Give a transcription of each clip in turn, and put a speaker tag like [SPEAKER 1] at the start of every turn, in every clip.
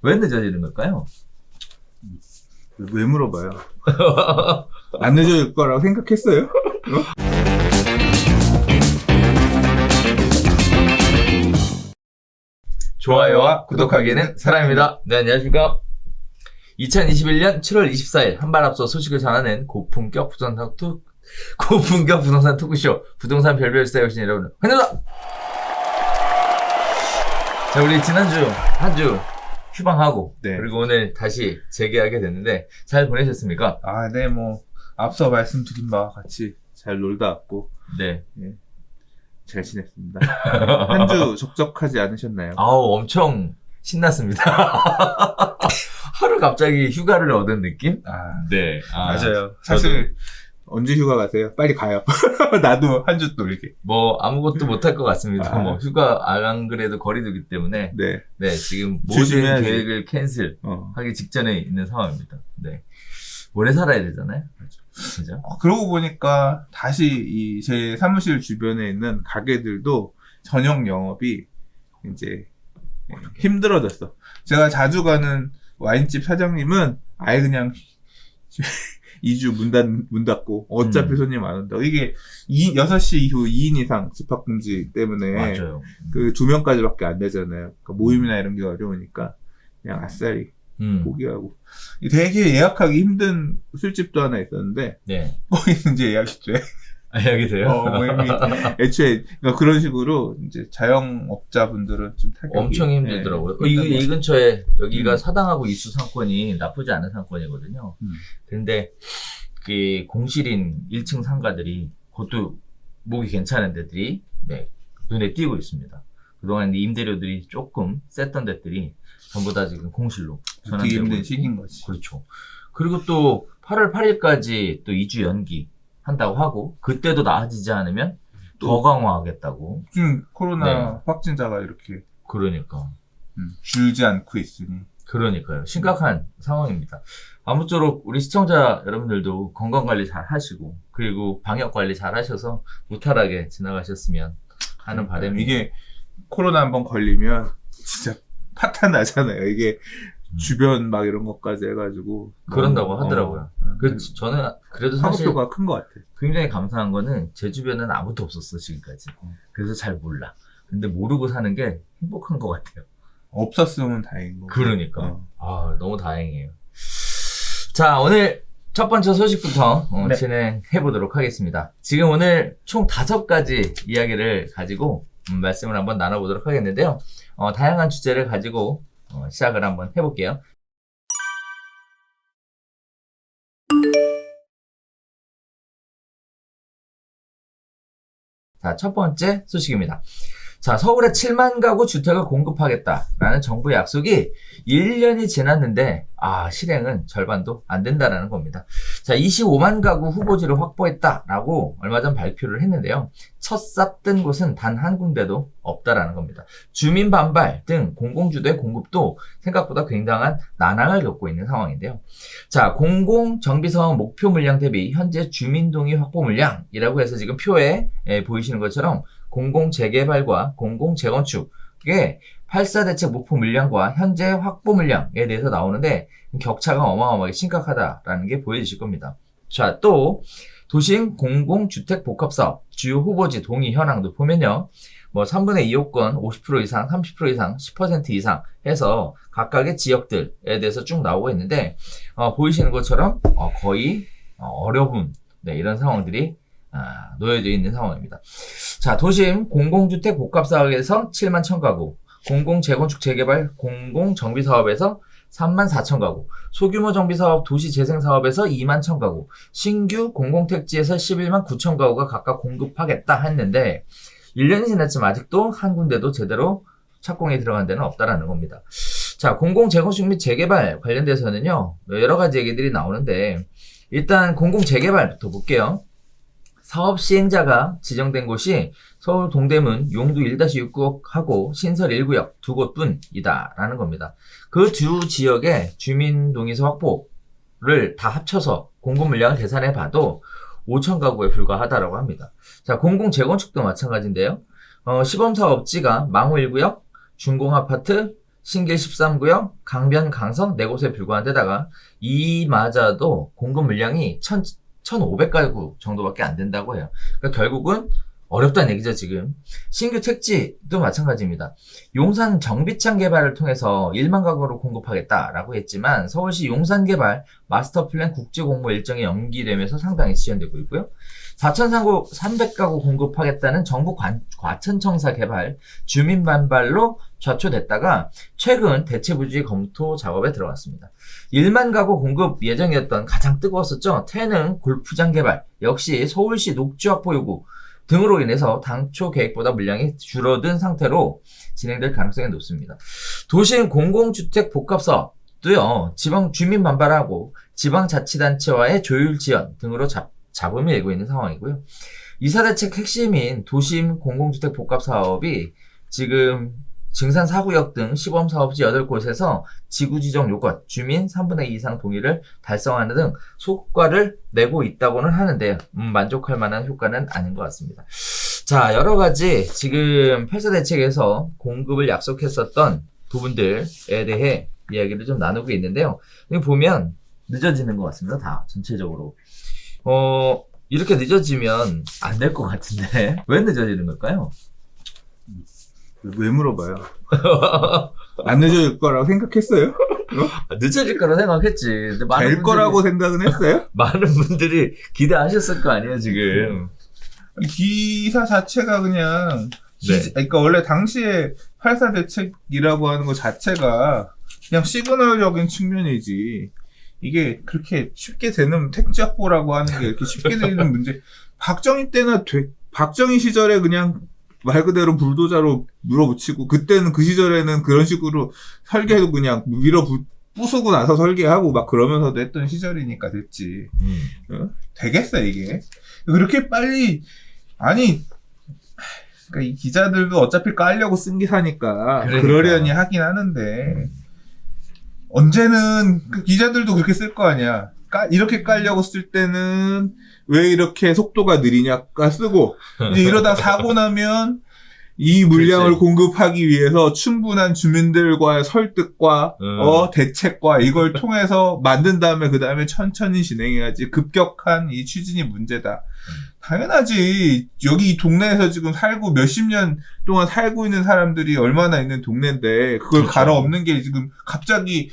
[SPEAKER 1] 왜 늦어지는 걸까요?
[SPEAKER 2] 왜 물어봐요? 안 늦어질 거라고 생각했어요?
[SPEAKER 1] 좋아요와 구독하기는 사랑입니다. 네, 안녕하십니까. 2021년 7월 24일 한 발 앞서 소식을 전하는 고품격 부동산 토크쇼 부동산 별별스타에 오신 여러분 환영합니다. 자, 우리 지난주 한 주 휴방하고
[SPEAKER 2] 네.
[SPEAKER 1] 그리고 오늘 다시 재개하게 됐는데 잘 보내셨습니까?
[SPEAKER 2] 아, 네, 앞서 말씀드린 바와 같이 잘 놀다 왔고,
[SPEAKER 1] 네.
[SPEAKER 2] 잘 지냈습니다. 한 주 적적하지 않으셨나요?
[SPEAKER 1] 아우, 엄청 신났습니다. 하루 갑자기 휴가를 얻은 느낌? 네.
[SPEAKER 2] 맞아요. 사실, 언제 휴가 가세요? 빨리 가요. 나도 한 주 놀게.
[SPEAKER 1] 뭐 아무것도 못할 것 같습니다.
[SPEAKER 2] 아.
[SPEAKER 1] 뭐 휴가 안 그래도 거리두기 때문에
[SPEAKER 2] 네.
[SPEAKER 1] 네, 지금 모든
[SPEAKER 2] 조심해야지.
[SPEAKER 1] 계획을 캔슬하기 직전에 있는 상황입니다. 네. 오래 살아야 되잖아요. 그죠?
[SPEAKER 2] 그러고 보니까 다시 제 사무실 주변에 있는 가게들도 저녁 영업이 이제 힘들어졌어. 제가 자주 가는 와인집 사장님은 아예 그냥 2주 문 닫고 어차피 손님 안 온다고. 이게 6시 이후 2인 이상 집합금지 때문에
[SPEAKER 1] 맞아요.
[SPEAKER 2] 그 2명까지밖에 안 되잖아요. 그러니까 모임이나 이런 게 어려우니까 그냥 아싸리 포기하고. 되게 예약하기 힘든 술집도 하나 있었는데
[SPEAKER 1] 네.
[SPEAKER 2] 거기는 이제 예약이 돼.
[SPEAKER 1] 여기 돼요?
[SPEAKER 2] 모임이 애초에 그러니까 그런 식으로 이제 자영업자분들은 좀 타격이
[SPEAKER 1] 엄청 힘들더라고요. 이 근처에 여기가 사당하고 이수 상권이 나쁘지 않은 상권이거든요. 근데 그 공실인 1층 상가들이 그것도 목이 괜찮은 데들이 네, 눈에 띄고 있습니다. 그동안 임대료들이 조금 셌던 데들이 전부 다 지금 공실로
[SPEAKER 2] 되게 힘든 시기인 거지.
[SPEAKER 1] 그렇죠. 그리고 또 8월 8일까지 또 2주 연기 한다고 하고 그때도 나아지지 않으면 더 강화하겠다고.
[SPEAKER 2] 지금 코로나
[SPEAKER 1] 네.
[SPEAKER 2] 확진자가 이렇게
[SPEAKER 1] 그러니까.
[SPEAKER 2] 줄지 않고 있으니.
[SPEAKER 1] 그러니까요. 심각한 상황입니다. 아무쪼록 우리 시청자 여러분들도 건강관리 잘 하시고 그리고 방역관리 잘 하셔서 무탈하게 지나가셨으면 하는 바람이.
[SPEAKER 2] 이게 코로나 한번 걸리면 진짜 파탄 나잖아요. 이게 주변 막 이런 것까지 해가지고.
[SPEAKER 1] 그런다고 하더라고요. 저는 그래도 사실
[SPEAKER 2] 상업효가 큰 것 같아.
[SPEAKER 1] 굉장히 감사한 거는 제 주변에는 아무도 없었어 지금까지. 그래서 잘 몰라. 근데 모르고 사는 게 행복한 것 같아요.
[SPEAKER 2] 없었으면 다행인 거.
[SPEAKER 1] 그러니까. 너무 다행이에요. 자, 오늘 첫 번째 소식부터
[SPEAKER 2] 네.
[SPEAKER 1] 진행해 보도록 하겠습니다. 지금 오늘 총 5가지 이야기를 가지고 말씀을 한번 나눠보도록 하겠는데요. 다양한 주제를 가지고 시작을 한번 해볼게요. 자, 첫 번째 소식입니다. 자, 서울에 7만 가구 주택을 공급하겠다라는 정부의 약속이 1년이 지났는데 실행은 절반도 안 된다라는 겁니다. 자, 25만 가구 후보지를 확보했다라고 얼마 전 발표를 했는데요. 첫 삽뜬 곳은 단 한 군데도 없다라는 겁니다. 주민 반발 등 공공주도의 공급도 생각보다 굉장한 난항을 겪고 있는 상황인데요. 자, 공공정비사업 목표 물량 대비 현재 주민동의 확보 물량이라고 해서 지금 표에 보이시는 것처럼 공공재개발과 공공재건축의 8사 대책 목표 물량과 현재 확보 물량에 대해서 나오는데 격차가 어마어마하게 심각하다라는 게 보여지실 겁니다. 자, 또 도심 공공주택 복합사업 주요 후보지 동의 현황도 보면요. 3분의 2호권 50% 이상, 30% 이상, 10% 이상 해서 각각의 지역들에 대해서 쭉 나오고 있는데 보이시는 것처럼 거의 어려운 이런 상황들이 놓여져 있는 상황입니다. 자, 도심 공공주택 복합사업에서 7만 1,000가구, 공공재건축 재개발 공공정비사업에서 3만 4천 가구, 소규모 정비사업 도시재생사업에서 2만 1,000가구, 신규 공공택지에서 11만 9천 가구가 각각 공급하겠다 했는데 1년이 지났지만 아직도 한 군데도 제대로 착공에 들어간 데는 없다라는 겁니다. 자, 공공재건축 및 재개발 관련돼서는요, 여러 가지 얘기들이 나오는데 일단 공공재개발부터 볼게요. 사업 시행자가 지정된 곳이 서울 동대문 용두 1-6구역하고 신설 1구역 2곳뿐이다라는 겁니다. 그 두 지역의 주민동의서 확보를 다 합쳐서 공급 물량을 계산해 봐도 5천 가구에 불과하다라고 합니다. 자, 공공재건축도 마찬가지인데요. 시범사업지가 망우 1구역, 준공아파트, 신길 13구역, 강변, 강성 네 곳에 불과한 데다가 이마저도 공급 물량이 1,500가구 정도밖에 안 된다고 해요. 그러니까 결국은 어렵다는 얘기죠, 지금. 신규 택지도 마찬가지입니다. 용산 정비창 개발을 통해서 1만 가구로 공급하겠다라고 했지만 서울시 용산 개발 마스터 플랜 국제 공모 일정이 연기되면서 상당히 지연되고 있고요. 4,300가구 공급하겠다는 정부 과천청사 개발 주민 반발로 좌초됐다가 최근 대체부지 검토 작업에 들어갔습니다. 1만 가구 공급 예정이었던 가장 뜨거웠었죠. 태릉 골프장 개발 역시 서울시 녹지 확보 요구 등으로 인해서 당초 계획보다 물량이 줄어든 상태로 진행될 가능성이 높습니다. 도심 공공주택 복합사업도요, 지방 주민 반발하고 지방자치단체와의 조율 지연 등으로 잡음이 일고 있는 상황이고요. 이사대책 핵심인 도심 공공주택 복합사업이 지금 증산 4구역 등 시범사업지 8곳에서 지구지정 요건, 주민 3분의 2 이상 동의를 달성하는 등 효과를 내고 있다고는 하는데 만족할 만한 효과는 아닌 것 같습니다. 자, 여러 가지 지금 8사 대책에서 공급을 약속했었던 부분들에 대해 이야기를 좀 나누고 있는데요. 여기 보면 늦어지는 것 같습니다. 다 전체적으로. 이렇게 늦어지면 안 될 것 같은데 왜 늦어지는 걸까요?
[SPEAKER 2] 왜 물어봐요? 안 늦어질 거라고 생각했어요?
[SPEAKER 1] 늦어질 거라 생각했지. 근데
[SPEAKER 2] 될 거라고 생각은 했어요?
[SPEAKER 1] 많은 분들이 기대하셨을 거 아니에요, 지금.
[SPEAKER 2] 기사 자체가 그냥
[SPEAKER 1] 네.
[SPEAKER 2] 그러니까 원래 당시에 8사 대책이라고 하는 것 자체가 그냥 시그널적인 측면이지 이게 그렇게 쉽게 되는 택지 확보라고 하는 게 이렇게 쉽게 되는 문제. 박정희 때나 박정희 시절에 그냥 말 그대로 불도저로 밀어붙이고 그때는 그 시절에는 그런 식으로 설계도 그냥 부수고 나서 설계하고 막 그러면서도 했던 시절이니까 됐지. 되겠어 이게. 그렇게 빨리 아니 그러니까 이 기자들도 어차피 까려고 쓴 기사니까 그러려니 하긴 하는데 언제는 그 기자들도 그렇게 쓸 거 아니야. 이렇게 깔려고 쓸 때는 왜 이렇게 속도가 느리냐가 쓰고 이제 이러다 사고 나면 이 물량을
[SPEAKER 1] 그렇지.
[SPEAKER 2] 공급하기 위해서 충분한 주민들과의 설득과 대책과 이걸 통해서 만든 다음에 그 다음에 천천히 진행해야지. 급격한 이 추진이 문제다. 당연하지. 여기 이 동네에서 지금 살고 몇십 년 동안 살고 있는 사람들이 얼마나 있는 동네인데 그걸
[SPEAKER 1] 그렇죠.
[SPEAKER 2] 갈아엎는 게 지금 갑자기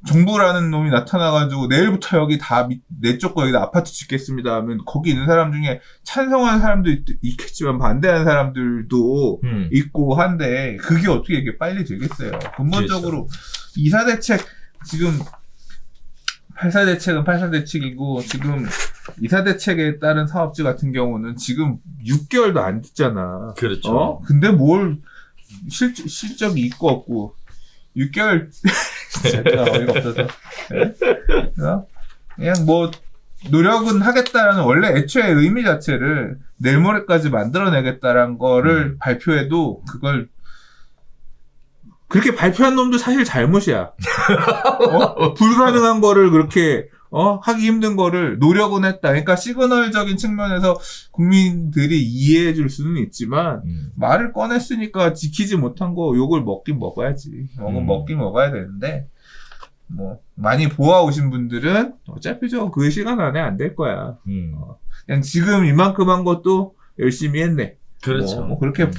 [SPEAKER 2] 정부라는 놈이 나타나가지고 내일부터 여기 다 내 쪽 거 여기다 아파트 짓겠습니다 하면 거기 있는 사람 중에 찬성하는 사람도 있겠지만 반대하는 사람들도 있고 한데 그게 어떻게 이렇게 빨리 되겠어요. 근본적으로
[SPEAKER 1] 그렇죠.
[SPEAKER 2] 이사대책 지금 8사 대책은 8사 대책이고 지금 이사대책에 따른 사업지 같은 경우는 지금 6개월도 안 됐잖아.
[SPEAKER 1] 그렇죠.
[SPEAKER 2] 근데 뭘 실적이 있고 없고 6개월 진짜 어이가 없어서 그냥 뭐 노력은 하겠다라는 원래 애초에 의미 자체를 내일 모레까지 만들어내겠다라는 거를 발표해도 그걸 그렇게 발표한 놈도 사실 잘못이야. 불가능한 거를 그렇게 하기 힘든 거를 노력은 했다. 그러니까 시그널적인 측면에서 국민들이 이해해 줄 수는 있지만 말을 꺼냈으니까 지키지 못한 거 욕을 먹긴 먹어야지. 먹긴 먹어야 되는데 뭐 많이 보아오신 분들은 어차피 그 시간 안에 안 될 거야. 그냥 지금 이만큼 한 것도 열심히 했네.
[SPEAKER 1] 그렇죠.
[SPEAKER 2] 뭐 그렇게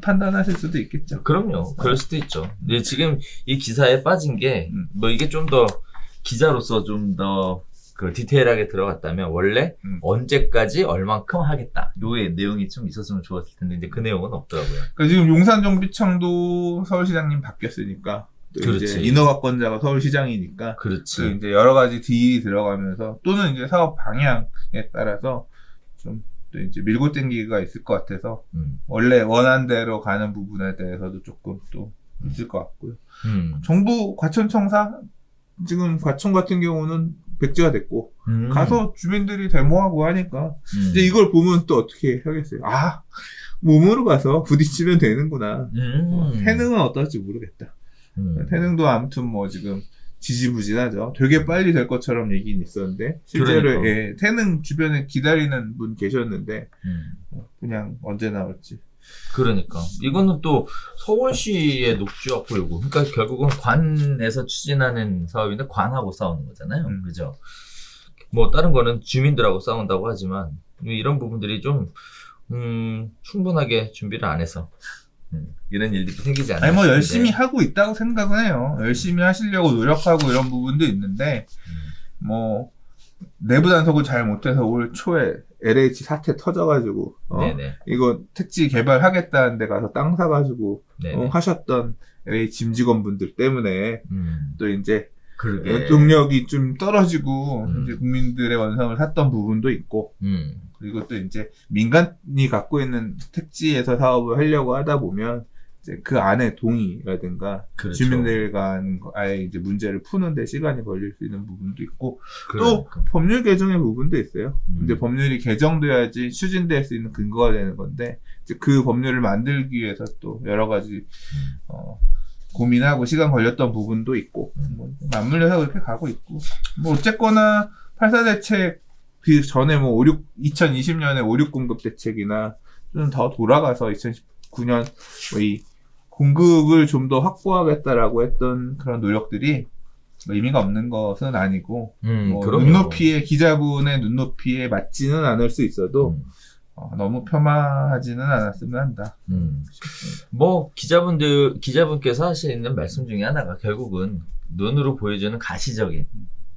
[SPEAKER 2] 판단하실 수도 있겠죠.
[SPEAKER 1] 그럼요. 그럴 수도 있죠. 근데 지금 이 기사에 빠진 게, 뭐 이게 좀 더 기자로서 좀 더 그 디테일하게 들어갔다면 원래 언제까지 얼만큼 하겠다. 요의 내용이 좀 있었으면 좋았을 텐데 이제 그 내용은 없더라고요.
[SPEAKER 2] 그러니까 지금 용산정비청도 서울시장님 바뀌었으니까. 또
[SPEAKER 1] 그렇지.
[SPEAKER 2] 이제 인허가권자가 서울시장이니까.
[SPEAKER 1] 그렇지.
[SPEAKER 2] 그 이제 여러 가지 딜이 들어가면서 또는 이제 사업 방향에 따라서 좀 또 이제 밀고 땡기기가 있을 것 같아서 원래 원한 대로 가는 부분에 대해서도 조금 또 있을 것 같고요. 정부 과천청사 지금 과천 같은 경우는 백지가 됐고 가서 주민들이 데모하고 하니까 이제 이걸 보면 또 어떻게 하겠어요? 아 몸으로 가서 부딪히면 되는구나. 태능은 어떨지 모르겠다. 태능도 아무튼 뭐 지금 지지부진하죠. 되게 빨리 될 것처럼 얘기는 있었는데 실제로
[SPEAKER 1] 그러니까.
[SPEAKER 2] 태능 주변에 기다리는 분 계셨는데 그냥 언제 나올지
[SPEAKER 1] 그러니까 이거는 또 서울시의 녹지와 보유고, 그러니까 결국은 관에서 추진하는 사업인데 관하고 싸우는 거잖아요. 그죠? 뭐 다른 거는 주민들하고 싸운다고 하지만 이런 부분들이 좀 충분하게 준비를 안 해서 이런 일들이 생기지 않나
[SPEAKER 2] 아니 뭐
[SPEAKER 1] 싶은데.
[SPEAKER 2] 열심히 하고 있다고 생각은 해요. 열심히 하시려고 노력하고 이런 부분도 있는데 뭐 내부 단속을 잘 못해서 올 초에 LH 사태 터져가지고
[SPEAKER 1] 네네.
[SPEAKER 2] 이거 택지 개발하겠다는 데 가서 땅 사가지고
[SPEAKER 1] 네네.
[SPEAKER 2] 하셨던 LH 임직원분들 때문에 또 이제
[SPEAKER 1] 그러게.
[SPEAKER 2] 동력이 좀 떨어지고 이제
[SPEAKER 1] 음.
[SPEAKER 2] 국민들의 원성을 샀던 부분도 있고 그리고 또 이제 민간이 갖고 있는 택지에서 사업을 하려고 하다 보면 이제 그 안에 동의라든가
[SPEAKER 1] 그렇죠.
[SPEAKER 2] 주민들 간 아예 이제 문제를 푸는데 시간이 걸릴 수 있는 부분도 있고 또
[SPEAKER 1] 그러니까.
[SPEAKER 2] 법률 개정의 부분도 있어요. 이제 법률이 개정돼야지 추진될 수 있는 근거가 되는 건데 이제 그 법률을 만들기 위해서 또 여러 가지 고민하고 시간 걸렸던 부분도 있고 뭐 맞물려서 그렇게 가고 있고 뭐 어쨌거나 8.4 대책 그 전에 뭐 2020년에 5.6 공급 대책이나 좀 더 돌아가서 2019년 뭐 이 공급을 좀 더 확보하겠다라고 했던 그런 노력들이 뭐 의미가 없는 것은 아니고 뭐
[SPEAKER 1] 그럼요.
[SPEAKER 2] 눈높이에 기자분의 눈높이에 맞지는 않을 수 있어도 너무 폄하하지는 않았으면 한다.
[SPEAKER 1] 뭐 기자분께서 하시는 말씀 중에 하나가 결국은 눈으로 보여주는 가시적인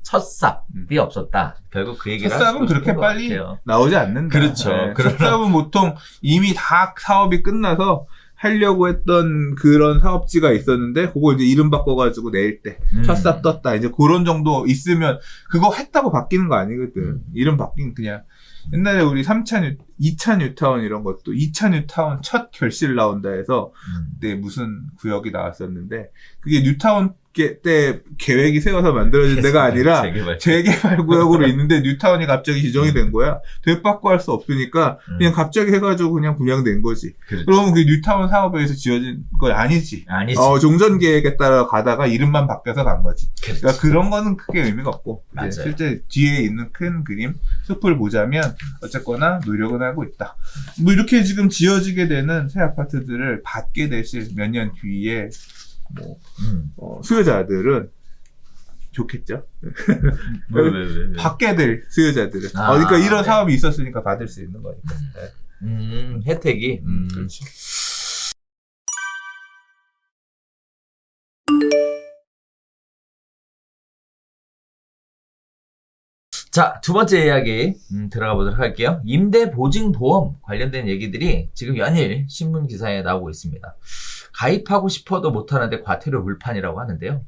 [SPEAKER 1] 첫삽이 없었다. 결국 그 얘기를
[SPEAKER 2] 첫삽은
[SPEAKER 1] 하시고
[SPEAKER 2] 그렇게
[SPEAKER 1] 싶은 것
[SPEAKER 2] 빨리
[SPEAKER 1] 같아요.
[SPEAKER 2] 나오지 않는다.
[SPEAKER 1] 그렇죠.
[SPEAKER 2] 네,
[SPEAKER 1] 그러나-
[SPEAKER 2] 첫삽은 보통 이미 다 사업이 끝나서 하려고 했던 그런 사업지가 있었는데 그거 이제 이름 바꿔가지고 낼 때 첫삽 떴다. 이제 그런 정도 있으면 그거 했다고 바뀌는 거 아니거든. 이름 바뀐 그냥 옛날에 우리 2차 뉴타운 이런 것도 2차 뉴타운 첫 결실 나온다 해서 그때 무슨 구역이 나왔었는데 그게 뉴타운 때 계획이 세워서 만들어진 데가 아니라 재개발 구역으로 있는데 뉴타운이 갑자기 지정이 된 거야. 되받고 할 수 없으니까 그냥 갑자기 해가지고 그냥 분양된 거지.
[SPEAKER 1] 그렇죠.
[SPEAKER 2] 그러면 그 뉴타운 사업에 의해서 지어진 건 아니지.
[SPEAKER 1] 아니지.
[SPEAKER 2] 종전 계획에 따라 가다가 이름만 바뀌어서 간 거지.
[SPEAKER 1] 그렇지.
[SPEAKER 2] 그러니까 그런 거는 크게 의미가 없고
[SPEAKER 1] 맞아요.
[SPEAKER 2] 이제 실제 뒤에 있는 큰 그림 숲을 보자면 어쨌거나 노력은 하고 있다. 뭐 이렇게 지금 지어지게 되는 새 아파트들을 받게 되실 몇 년 뒤에 뭐 수요자들은 좋겠죠.
[SPEAKER 1] 왜?
[SPEAKER 2] 받게 될 수요자들은. 그러니까 이런 사업이 있었으니까 받을 수 있는 거니까.
[SPEAKER 1] 혜택이.
[SPEAKER 2] 그렇지.
[SPEAKER 1] 자, 두 번째 이야기 들어가 보도록 할게요. 임대보증보험 관련된 얘기들이 지금 연일 신문 기사에 나오고 있습니다. 가입하고 싶어도 못하는데 과태료 물판이라고 하는데요.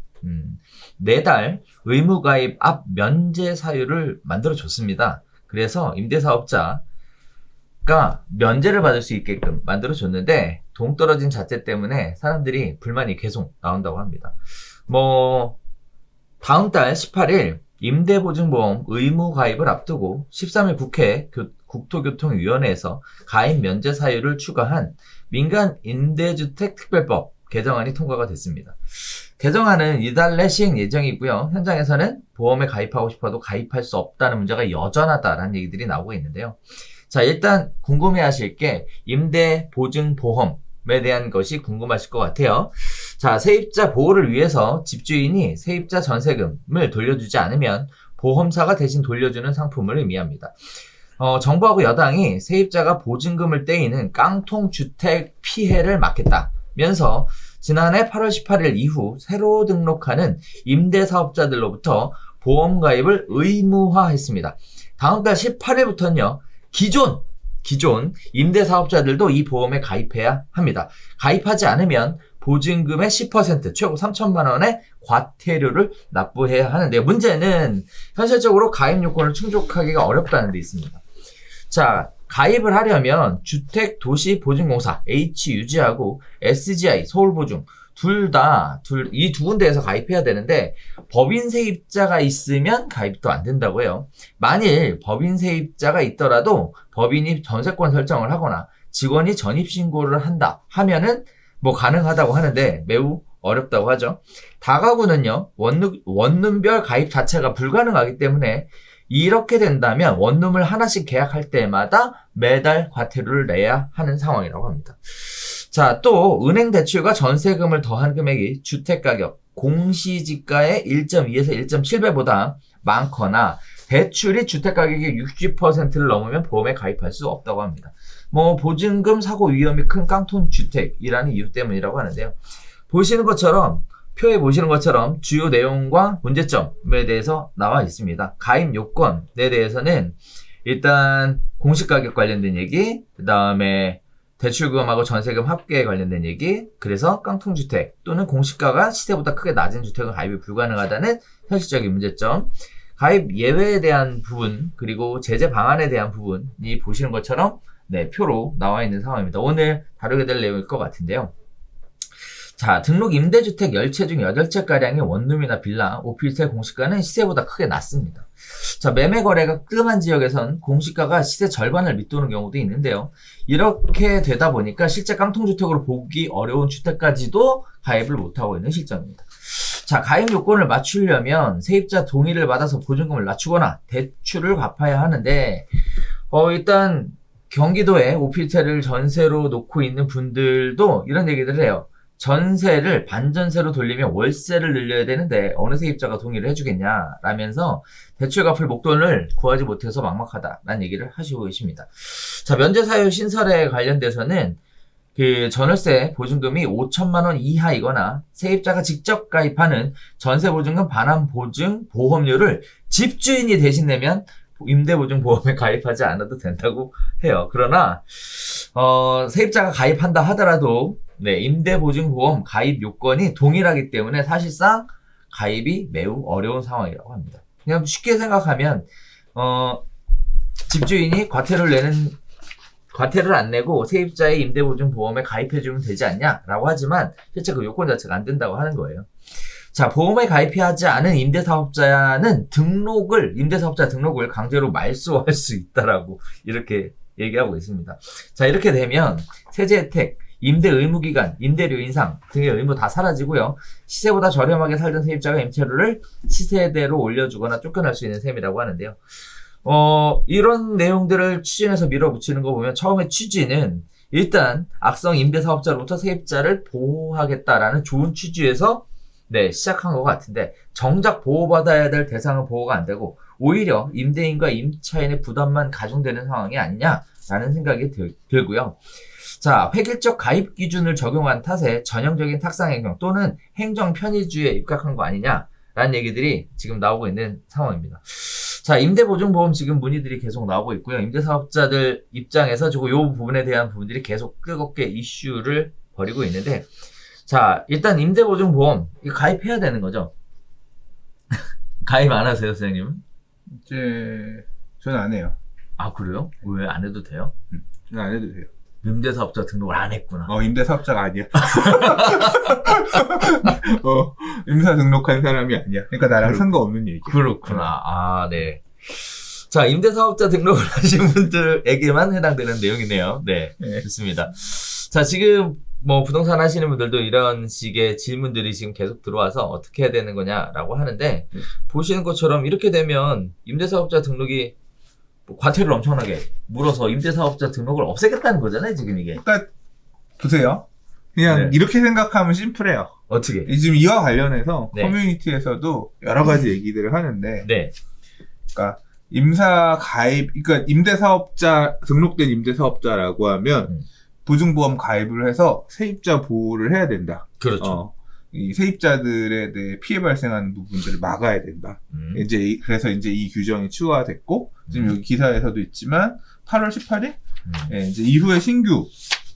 [SPEAKER 1] 매달 의무가입 앞 면제 사유를 만들어줬습니다. 그래서 임대사업자가 면제를 받을 수 있게끔 만들어줬는데 동떨어진 잣대 때문에 사람들이 불만이 계속 나온다고 합니다. 뭐 다음 달 18일 임대보증보험 의무 가입을 앞두고 13일 국회 국토교통위원회에서 가입 면제 사유를 추가한 민간 임대주택 특별법 개정안이 통과가 됐습니다. 개정안은 이달 내 시행 예정이고요. 현장에서는 보험에 가입하고 싶어도 가입할 수 없다는 문제가 여전하다라는 얘기들이 나오고 있는데요. 자, 일단 궁금해하실 게 임대보증보험에 대한 것이 궁금하실 것 같아요. 자, 세입자 보호를 위해서 집주인이 세입자 전세금을 돌려주지 않으면 보험사가 대신 돌려주는 상품을 의미합니다. 정부하고 여당이 세입자가 보증금을 떼이는 깡통 주택 피해를 막겠다면서 지난해 8월 18일 이후 새로 등록하는 임대사업자들로부터 보험 가입을 의무화했습니다. 다음 달 18일부터는요, 기존 임대사업자들도 이 보험에 가입해야 합니다. 가입하지 않으면 보증금의 10% 최고 3천만 원의 과태료를 납부해야 하는데요. 문제는 현실적으로 가입 요건을 충족하기가 어렵다는 데 있습니다. 자, 가입을 하려면 주택도시보증공사 HUG하고 SGI 서울보증 이 두 군데에서 가입해야 되는데 법인 세입자가 있으면 가입도 안 된다고 해요. 만일 법인 세입자가 있더라도 법인이 전세권 설정을 하거나 직원이 전입신고를 한다 하면은 뭐 가능하다고 하는데 매우 어렵다고 하죠. 다가구는요, 원룸별 가입 자체가 불가능하기 때문에 이렇게 된다면 원룸을 하나씩 계약할 때마다 매달 과태료를 내야 하는 상황이라고 합니다. 자, 또 은행 대출과 전세금을 더한 금액이 주택가격, 공시지가의 1.2에서 1.7배보다 많거나 대출이 주택가격의 60%를 넘으면 보험에 가입할 수 없다고 합니다. 보증금 사고 위험이 큰 깡통 주택이라는 이유 때문이라고 하는데요. 표에 보시는 것처럼 주요 내용과 문제점에 대해서 나와 있습니다. 가입 요건에 대해서는 일단 공시가격 관련된 얘기, 그 다음에 대출금하고 전세금 합계에 관련된 얘기, 그래서 깡통주택 또는 공시가가 시세보다 크게 낮은 주택은 가입이 불가능하다는 현실적인 문제점, 가입 예외에 대한 부분, 그리고 제재 방안에 대한 부분이 보시는 것처럼 표로 나와 있는 상황입니다. 오늘 다루게 될 내용일 것 같은데요. 자, 등록 임대주택 10채 중 8채가량의 원룸이나 빌라, 오피스텔 공시가는 시세보다 크게 낮습니다. 자, 매매 거래가 뜸한 지역에선 공시가가 시세 절반을 밑도는 경우도 있는데요. 이렇게 되다 보니까 실제 깡통주택으로 보기 어려운 주택까지도 가입을 못하고 있는 실정입니다. 자, 가입 요건을 맞추려면 세입자 동의를 받아서 보증금을 낮추거나 대출을 갚아야 하는데, 일단 경기도에 오피스텔을 전세로 놓고 있는 분들도 이런 얘기들을 해요. 전세를 반전세로 돌리면 월세를 늘려야 되는데 어느 세입자가 동의를 해주겠냐 라면서 대출 갚을 목돈을 구하지 못해서 막막하다라는 얘기를 하시고 계십니다. 자, 면제사유 신설에 관련돼서는 그 전월세 보증금이 5천만 원 이하이거나 세입자가 직접 가입하는 전세보증금 반환보증 보험료를 집주인이 대신 내면 임대보증보험에 가입하지 않아도 된다고 해요. 그러나 세입자가 가입한다 하더라도 임대보증보험 가입 요건이 동일하기 때문에 사실상 가입이 매우 어려운 상황이라고 합니다. 그냥 쉽게 생각하면 집주인이 과태료를 안 내고 세입자의 임대보증보험에 가입해주면 되지 않냐라고 하지만 실제 그 요건 자체가 안 된다고 하는 거예요. 자, 보험에 가입하지 않은 임대사업자는 임대사업자 등록을 강제로 말소할 수 있다라고 이렇게 얘기하고 있습니다. 자, 이렇게 되면 세제 혜택, 임대 의무 기간, 임대료 인상 등의 의무 다 사라지고요. 시세보다 저렴하게 살던 세입자가 임차료를 시세대로 올려주거나 쫓겨날 수 있는 셈이라고 하는데요. 이런 내용들을 추진해서 밀어붙이는 거 보면 처음에 취지는 일단 악성 임대사업자로부터 세입자를 보호하겠다라는 좋은 취지에서 시작한 것 같은데 정작 보호받아야 될 대상은 보호가 안 되고 오히려 임대인과 임차인의 부담만 가중되는 상황이 아니냐라는 생각이 들고요. 자, 획일적 가입 기준을 적용한 탓에 전형적인 탁상행정 또는 행정 편의주의에 입각한 거 아니냐라는 얘기들이 지금 나오고 있는 상황입니다. 자, 임대보증보험 지금 문의들이 계속 나오고 있고요. 임대사업자들 입장에서 요 부분에 대한 부분들이 계속 뜨겁게 이슈를 벌이고 있는데, 자, 일단 임대보증보험 이거 가입해야 되는 거죠? 가입 안 하세요, 선생님은?
[SPEAKER 2] 저는 안 해요.
[SPEAKER 1] 아, 그래요? 왜 안 해도 돼요?
[SPEAKER 2] 저는 안 해도 돼요.
[SPEAKER 1] 임대사업자 등록을 안 했구나.
[SPEAKER 2] 임대사업자가 아니야. 임사 등록한 사람이 아니야. 그러니까 나랑 상관없는 얘기야.
[SPEAKER 1] 그렇구나. 아, 네. 자, 임대사업자 등록을 하신 분들에게만 해당되는 내용이네요. 네. 좋습니다. 자, 지금 부동산 하시는 분들도 이런 식의 질문들이 지금 계속 들어와서 어떻게 해야 되는 거냐라고 하는데, 보시는 것처럼 이렇게 되면 임대사업자 등록이 과태료를 엄청나게 물어서 임대사업자 등록을 없애겠다는 거잖아요, 지금 이게.
[SPEAKER 2] 그러니까 보세요. 그냥 이렇게 생각하면 심플해요.
[SPEAKER 1] 어떻게?
[SPEAKER 2] 지금 이와 관련해서 커뮤니티에서도 여러 가지 얘기들을 하는데, 그러니까 그러니까 임대사업자 등록된 임대사업자라고 하면 보증보험 가입을 해서 세입자 보호를 해야 된다.
[SPEAKER 1] 그렇죠.
[SPEAKER 2] 이 세입자들에 대해 피해 발생하는 부분들을 막아야 된다. 그래서 이 규정이 추가됐고, 지금 여기 기사에서도 있지만, 8월 18일? 이제 이후에 신규,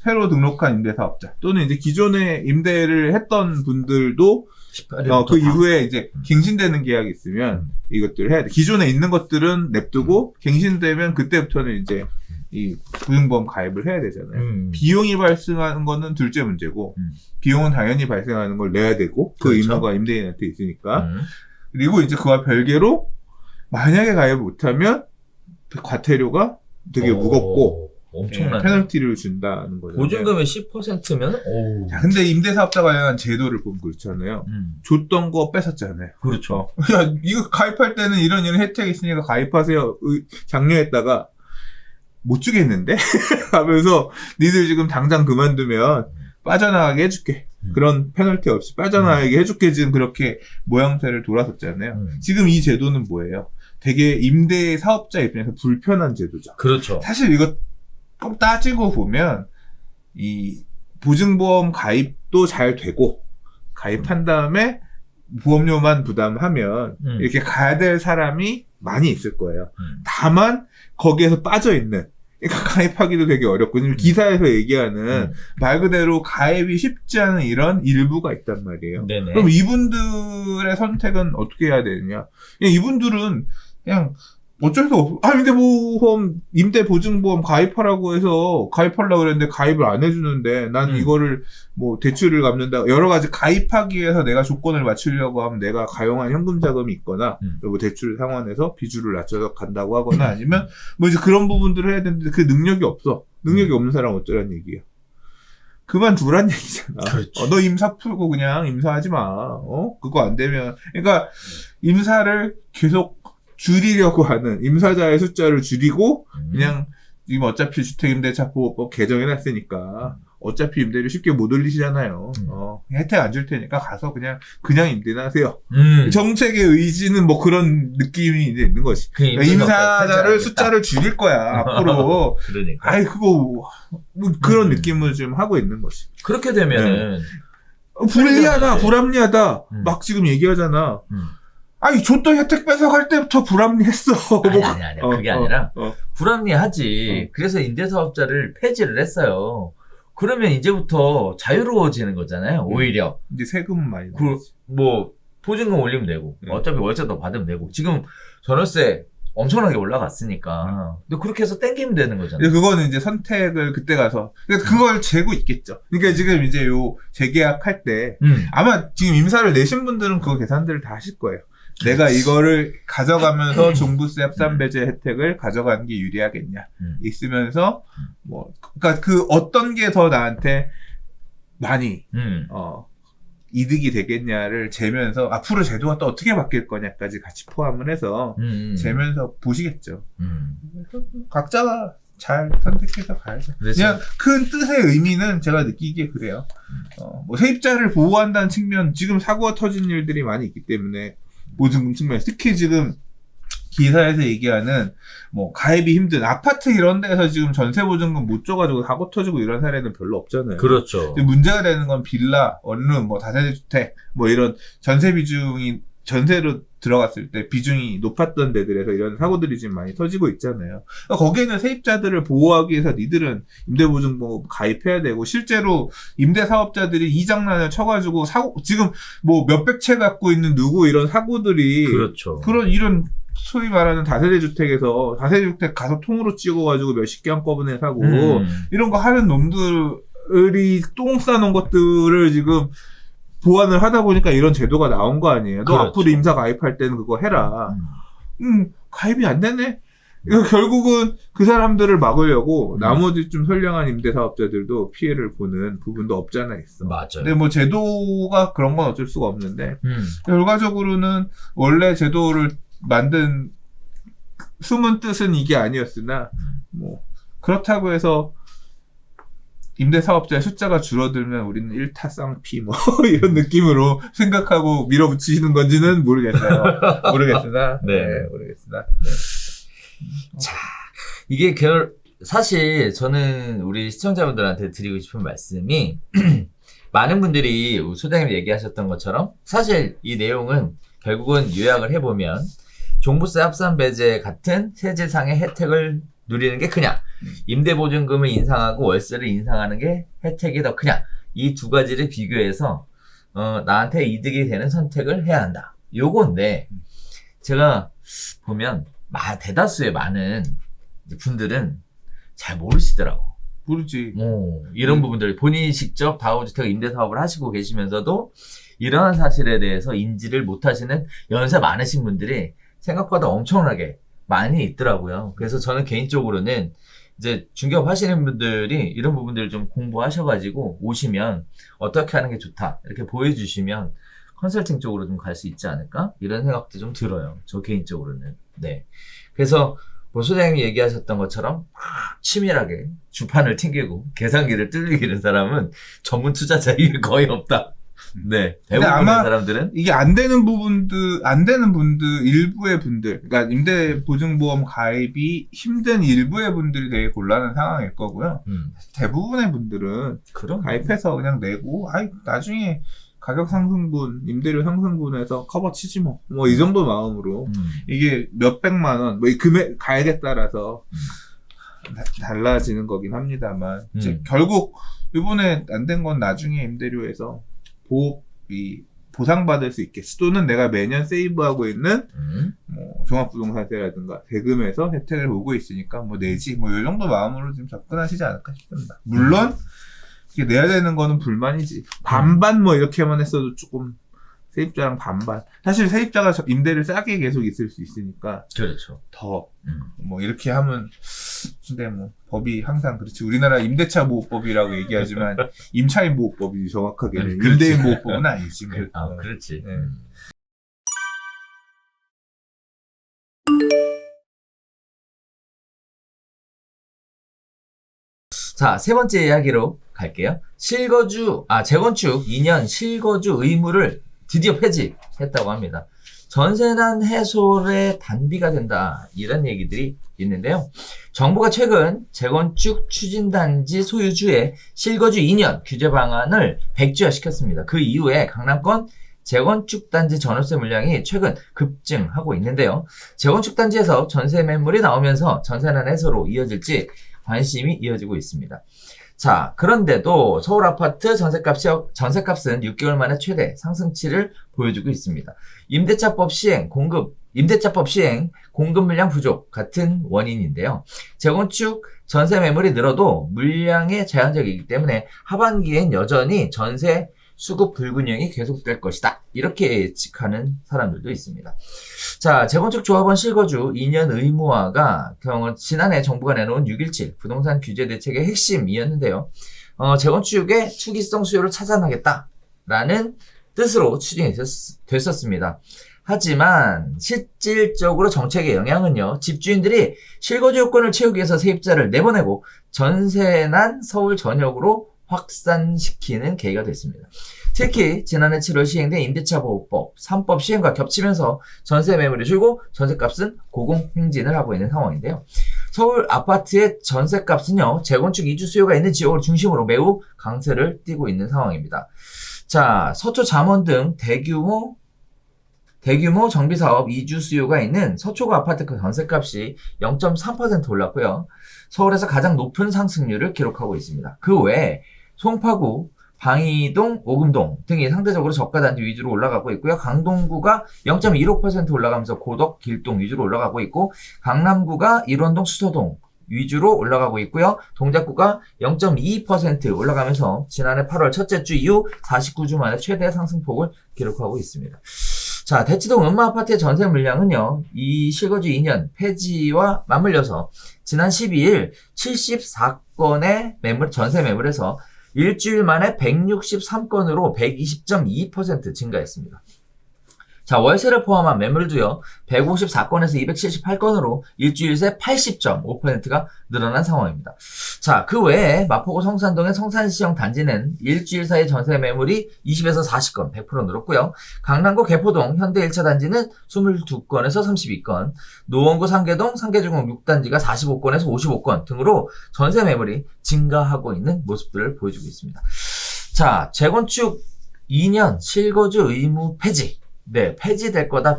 [SPEAKER 2] 새로 등록한 임대사업자, 또는 이제 기존에 임대를 했던 분들도, 그 이후에 이제 갱신되는 계약이 있으면 이것들을 해야 돼. 기존에 있는 것들은 냅두고, 갱신되면 그때부터는 이제 이 보증보험 가입을 해야 되잖아요. 비용이 발생하는 거는 둘째 문제고, 비용은 당연히 발생하는 걸 내야 되고, 그
[SPEAKER 1] 그렇죠.
[SPEAKER 2] 의무가 임대인한테 있으니까. 그리고 이제 그와 별개로, 만약에 가입을 못하면 과태료가 되게 무겁고,
[SPEAKER 1] 엄청나네.
[SPEAKER 2] 페널티를 준다는 거죠.
[SPEAKER 1] 보증금의 10%면 오.
[SPEAKER 2] 자, 근데 임대사업자 관련 제도를 보면 그렇잖아요. 줬던 거 뺏었잖아요.
[SPEAKER 1] 그렇죠.
[SPEAKER 2] 야, 이거 가입할 때는 이런 혜택이 있으니까 가입하세요. 장려했다가 못 주겠는데? 하면서 니들 지금 당장 그만두면 빠져나가게 해줄게. 그런 페널티 없이 빠져나가게 해줄게. 지금 그렇게 모양새를 돌아섰잖아요. 지금 이 제도는 뭐예요? 되게 임대 사업자 입장에서 불편한 제도죠.
[SPEAKER 1] 그렇죠.
[SPEAKER 2] 사실 이거 꼭 따지고 보면 이 보증보험 가입도 잘 되고 가입한 다음에 보험료만 부담하면 이렇게 가야 될 사람이 많이 있을 거예요. 다만 거기에서 빠져 있는, 그러니까 가입하기도 되게 어렵고 지금 기사에서 얘기하는 말 그대로 가입이 쉽지 않은 이런 일부가 있단 말이에요.
[SPEAKER 1] 네네.
[SPEAKER 2] 그럼 이분들의 선택은 어떻게 해야 되느냐? 그냥 이분들은 그냥 어쩔 수 없어. 임대보증보험 가입하라고 해서 가입하려고 그랬는데 가입을 안 해주는데 난 이거를 뭐 대출을 갚는다. 여러 가지 가입하기 위해서 내가 조건을 맞추려고 하면 내가 가용한 현금 자금이 있거나 그리고 대출 상환해서 비주를 낮춰서 간다고 하거나 아니면 뭐 이제 그런 부분들을 해야 되는데 그 능력이 없어. 능력이 없는 사람 어쩌란 얘기야. 그만두란 얘기잖아. 너 임사 풀고 그냥 임사하지 마. 그거 안 되면. 그러니까 임사를 계속 줄이려고 하는, 임사자의 숫자를 줄이고 그냥 지금 어차피 주택임대차보호법 개정해놨으니까 어차피 임대료 쉽게 못 올리시잖아요. 혜택 안 줄 테니까 가서 그냥 임대나 하세요. 정책의 의지는 뭐 그런 느낌이 이제 있는 거지. 그러니까 임사자를 숫자를 줄일 거야 앞으로.
[SPEAKER 1] 그러니까.
[SPEAKER 2] 아이 그거 뭐 그런 느낌을 좀 하고 있는 거지.
[SPEAKER 1] 그렇게 되면은
[SPEAKER 2] 불리하다, 불합리하다 막 지금 얘기하잖아. 아니, 줬던 혜택 뺏어갈 때부터 불합리했어.
[SPEAKER 1] 아니. 그게 아니라, 불합리하지. 그래서 임대사업자를 폐지를 했어요. 그러면 이제부터 자유로워지는 거잖아요, 오히려.
[SPEAKER 2] 이제 세금은 많이
[SPEAKER 1] 보증금 올리면 되고, 어차피 월세 더 받으면 되고, 지금 전월세 엄청나게 올라갔으니까. 근데 그렇게 해서 땡기면 되는 거잖아요.
[SPEAKER 2] 그거는 이제 선택을 그때 가서, 그러니까 그걸 재고 있겠죠. 그러니까 지금 이제 재계약할 때, 아마 지금 임사를 내신 분들은 그 계산들을 다 하실 거예요. 내가 이거를 가져가면서 종부세 합산배제 혜택을 가져가는 게 유리하겠냐. 있으면서, 그러니까 그 어떤 게 더 나한테 많이, 이득이 되겠냐를 재면서 앞으로 제도가 또 어떻게 바뀔 거냐까지 같이 포함을 해서 재면서 보시겠죠. 각자가 잘 선택해서 가야죠. 그냥 큰 뜻의 의미는 제가 느끼기에 그래요. 세입자를 보호한다는 측면, 지금 사고가 터진 일들이 많이 있기 때문에 보증금 측면, 특히 지금 기사에서 얘기하는 가입이 힘든 아파트 이런 데서 지금 전세 보증금 못 줘가지고 사고 터지고 이런 사례는 별로 없잖아요.
[SPEAKER 1] 그렇죠.
[SPEAKER 2] 문제가 되는 건 빌라, 원룸, 다세대 주택 이런 전세 비중이 전세로 들어갔을 때 비중이 높았던 데들에서 이런 사고들이 지금 많이 터지고 있잖아요. 그러니까 거기에는 세입자들을 보호하기 위해서 니들은 임대보증보험 가입해야 되고, 실제로 임대사업자들이 이 장난을 쳐가지고 지금 몇백 채 갖고 있는 누구 이런 사고들이,
[SPEAKER 1] 그렇죠.
[SPEAKER 2] 이런 소위 말하는 다세대 주택에서 다세대 주택 가서 통으로 찍어가지고 몇십 개 한꺼번에 사고 이런 거 하는 놈들이 똥 싸놓은 것들을 지금 보완을 하다 보니까 이런 제도가 나온 거 아니에요. 너
[SPEAKER 1] 그렇죠.
[SPEAKER 2] 앞으로 임사 가입할 때는 그거 해라. 가입이 안 되네. 결국은 그 사람들을 막으려고 나머지 좀 선량한 임대사업자들도 피해를 보는 부분도 없잖아 있어.
[SPEAKER 1] 맞아요.
[SPEAKER 2] 근데 제도가 그런 건 어쩔 수가 없는데 결과적으로는 원래 제도를 만든 숨은 뜻은 이게 아니었으나 그렇다고 해서 임대사업자의 숫자가 줄어들면 우리는 일타쌍피 이런 느낌으로 생각하고 밀어붙이시는 건지는 모르겠어요. 모르겠으나.
[SPEAKER 1] 네.
[SPEAKER 2] 모르겠으나.
[SPEAKER 1] 자, 이게 사실 저는 우리 시청자분들한테 드리고 싶은 말씀이 많은 분들이 소장님이 얘기하셨던 것처럼 사실 이 내용은 결국은 요약을 해보면 종부세 합산배제 같은 세제상의 혜택을 누리는 게 그냥 임대보증금을 인상하고 월세를 인상하는 게 혜택이 더 그냥 이 두 가지를 비교해서 나한테 이득이 되는 선택을 해야 한다. 요건데 제가 보면 대다수의 많은 분들은 잘 모르시더라고.
[SPEAKER 2] 모르지.
[SPEAKER 1] 이런 부분들 본인이 직접 다가구주택 임대사업을 하시고 계시면서도 이러한 사실에 대해서 인지를 못하시는 연세 많으신 분들이 생각보다 엄청나게 많이 있더라고요. 그래서 저는 개인적으로는 이제 중개업 하시는 분들이 이런 부분들을 좀 공부하셔가지고 오시면 어떻게 하는 게 좋다 이렇게 보여주시면 컨설팅 쪽으로 좀 갈 수 있지 않을까 이런 생각도 좀 들어요. 저 개인적으로는. 네. 그래서 뭐 소장님이 얘기하셨던 것처럼 치밀하게 주판을 튕기고 계산기를 뚫리기는 사람은 전문 투자자 이게 거의 없다. 네.
[SPEAKER 2] 근데
[SPEAKER 1] 대부분의
[SPEAKER 2] 아마
[SPEAKER 1] 사람들은
[SPEAKER 2] 이게 안 되는 분들, 일부의 분들, 그러니까 임대보증보험 가입이 힘든 일부의 분들이 되게 곤란한 상황일 거고요. 대부분의 분들은
[SPEAKER 1] 그럼
[SPEAKER 2] 가입해서 그냥 내고, 나중에 가격 상승분, 임대료 상승분에서 커버 치지 뭐. 뭐 이 정도 마음으로. 이게 몇백만 원, 뭐 이 가액에 따라서 달라지는 거긴 합니다만. 이제 결국 이번에 안 된 건 나중에 임대료에서 보상받을 수 있겠어. 또는 내가 매년 세이브하고 있는 뭐 종합부동산세라든가 대금에서 혜택을 보고 있으니까 뭐 내지 뭐 이 정도 마음으로 좀 접근하시지 않을까 싶습니다. 물론 이게 내야 되는 거는 불만이지. 반반 뭐 이렇게만 했어도 조금 세입자랑 반반. 사실 세입자가 임대를 싸게 계속 있을 수 있으니까
[SPEAKER 1] 그렇죠.
[SPEAKER 2] 더 뭐 이렇게 하면 근데 뭐 법이 항상 그렇지. 우리나라 임대차 보호법이라고 얘기하지만 임차인 보호법이 정확하게는
[SPEAKER 1] 그렇지.
[SPEAKER 2] 임대인 보호법은 아니지. 뭐.
[SPEAKER 1] 그렇지.
[SPEAKER 2] 네.
[SPEAKER 1] 자, 세 번째 이야기로 갈게요. 재건축 2년 실거주 의무를 드디어 폐지했다고 합니다. 전세난 해소의 단비가 된다. 이런 얘기들이 있는데요. 정부가 최근 재건축 추진단지 소유주의 실거주 2년 규제 방안을 백지화시켰습니다. 그 이후에 강남권 재건축 단지 전월세 물량이 최근 급증하고 있는데요. 재건축 단지에서 전세 매물이 나오면서 전세난 해소로 이어질지 관심이 이어지고 있습니다. 자, 그런데도 서울 아파트 전세값은 6개월 만에 최대 상승치를 보여주고 있습니다. 임대차법 시행, 공급 물량 부족 같은 원인인데요. 재건축 전세 매물이 늘어도 물량이 제한적이기 때문에 하반기엔 여전히 전세 수급 불균형이 계속될 것이다. 이렇게 예측하는 사람들도 있습니다. 자, 재건축 조합원 실거주 2년 의무화가 지난해 정부가 내놓은 6.17 부동산 규제 대책의 핵심이었는데요. 재건축의 투기성 수요를 차단하겠다라는 뜻으로 추진이 됐었습니다. 하지만 실질적으로 정책의 영향은요. 집주인들이 실거주 요건을 채우기 위해서 세입자를 내보내고 전세난 서울 전역으로 확산시키는 계기가 됐습니다. 특히 지난해 7월 시행된 임대차보호법 3법 시행과 겹치면서 전세 매물이 줄고 전세값은 고공행진을 하고 있는 상황인데요. 서울 아파트의 전세값은요. 재건축 이주 수요가 있는 지역을 중심으로 매우 강세를 띠고 있는 상황입니다. 자, 서초 잠원 등 대규모 정비사업 이주 수요가 있는 서초구 아파트 그 전세값이 0.3% 올랐고요. 서울에서 가장 높은 상승률을 기록하고 있습니다. 그 외에 송파구, 방이동, 오금동 등이 상대적으로 저가 단지 위주로 올라가고 있고요. 강동구가 0.16% 올라가면서 고덕, 길동 위주로 올라가고 있고 강남구가 일원동, 수서동 위주로 올라가고 있고요. 동작구가 0.22% 올라가면서 지난해 8월 첫째 주 이후 49주 만에 최대 상승폭을 기록하고 있습니다. 자, 대치동 음마아파트의 전세 물량은요, 이 실거주 2년 폐지와 맞물려서 지난 12일 74건의 전세 매물에서 일주일 만에 163건으로 120.2% 증가했습니다. 자, 월세를 포함한 매물도요, 154건에서 278건으로 일주일 새 80.5%가 늘어난 상황입니다. 자, 그 외에 마포구 성산동의 성산시형 단지는 일주일 사이 전세 매물이 20에서 40건, 100% 늘었고요. 강남구 개포동 현대 1차 단지는 22건에서 32건, 노원구 상계동 상계중공 6단지가 45건에서 55건 등으로 전세 매물이 증가하고 있는 모습들을 보여주고 있습니다. 자, 재건축 2년 실거주 의무 폐지. 네, 폐지될 거다,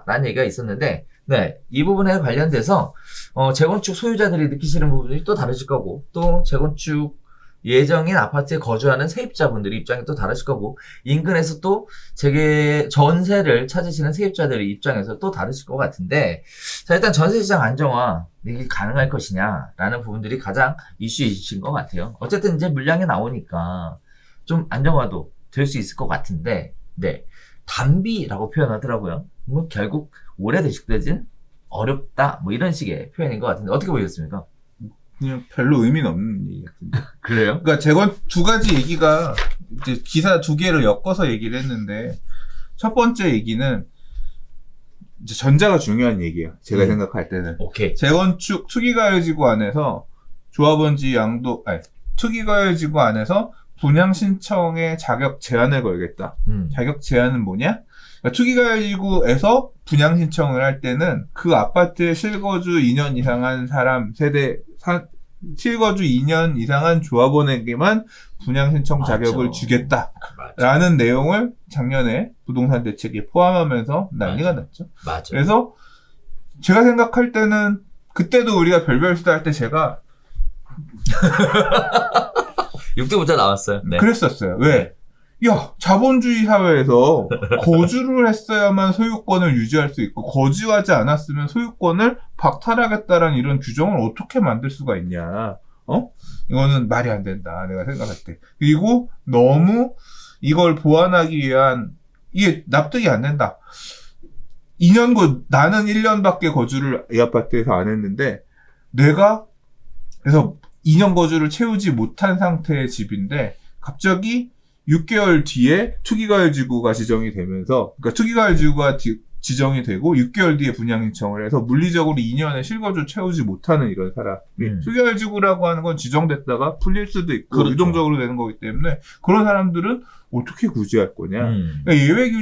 [SPEAKER 1] 라는 얘기가 있었는데, 네, 이 부분에 관련돼서, 재건축 소유자들이 느끼시는 부분이 또 다르실 거고, 또 재건축 예정인 아파트에 거주하는 세입자분들의 입장이 또 다르실 거고, 인근에서 또 전세를 찾으시는 세입자들의 입장에서 또 다르실 것 같은데, 자, 일단 전세시장 안정화, 이게 가능할 것이냐라는 부분들이 가장 이슈이신 것 같아요. 어쨌든 이제 물량이 나오니까 좀 안정화도 될 수 있을 것 같은데, 네. 단비라고 표현하더라고요. 뭐 결국 오래 대식되진 어렵다 뭐 이런 식의 표현인 것 같은데 어떻게 보셨습니까?
[SPEAKER 2] 그냥 별로 의미는 없는 얘기 같은데.
[SPEAKER 1] 그래요?
[SPEAKER 2] 그러니까 두 가지 얘기가 이제 기사 두 개를 엮어서 얘기를 했는데 첫 번째 얘기는 이제 전자가 중요한 얘기예요. 제가 생각할 때는.
[SPEAKER 1] 오케이.
[SPEAKER 2] 재건축 투기가열지구 안에서 조합원지 양도 투기가열지구 안에서 분양 신청의 자격 제한을 걸겠다. 자격 제한은 뭐냐? 그러니까 투기가열지구에서 분양 신청을 할 때는 그 아파트에 실거주 2년 이상한 사람 실거주 2년 이상한 조합원에게만 분양 신청 자격을
[SPEAKER 1] 맞아.
[SPEAKER 2] 주겠다라는 내용을 작년에 부동산 대책에 포함하면서 난리가 났죠.
[SPEAKER 1] 맞아.
[SPEAKER 2] 그래서 제가 생각할 때는 그때도 우리가 별별 수다할 때 제가
[SPEAKER 1] 6대부터 나왔어요. 네.
[SPEAKER 2] 그랬었어요. 왜? 야, 자본주의 사회에서 거주를 했어야만 소유권을 유지할 수 있고 거주하지 않았으면 소유권을 박탈하겠다라는 이런 규정을 어떻게 만들 수가 있냐. 이거는 말이 안 된다. 내가 생각할 때. 그리고 너무 이걸 보완하기 위한 이게 납득이 안 된다. 나는 1년밖에 거주를 이 아파트에서 안 했는데 그래서 2년 거주를 채우지 못한 상태의 집인데 갑자기 6개월 뒤에 투기가열지구가 지정이 되면서, 그러니까 투기가열지구가 지정이 되고 6개월 뒤에 분양 신청을 해서 물리적으로 2년에 실거주 채우지 못하는 이런 사람이 투기가열지구라고 하는 건 지정됐다가 풀릴 수도 있고
[SPEAKER 1] 그렇죠.
[SPEAKER 2] 유동적으로 되는 거기 때문에 그런 사람들은 어떻게 구제할 거냐. 그러니까 예외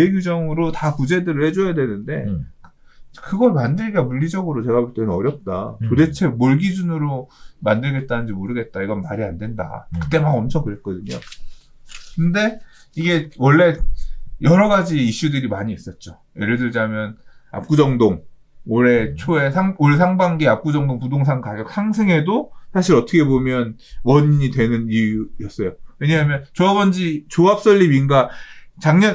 [SPEAKER 2] 규정으로 다 구제들을 해줘야 되는데 그걸 만들기가 물리적으로 제가 볼 때는 어렵다. 도대체 뭘 기준으로 만들겠다는지 모르겠다. 이건 말이 안 된다. 그때 막 엄청 그랬거든요. 근데 이게 원래 여러 가지 이슈들이 많이 있었죠. 예를 들자면 압구정동 올 상반기 압구정동 부동산 가격 상승에도 사실 어떻게 보면 원인이 되는 이유였어요. 왜냐하면 조합 설립인가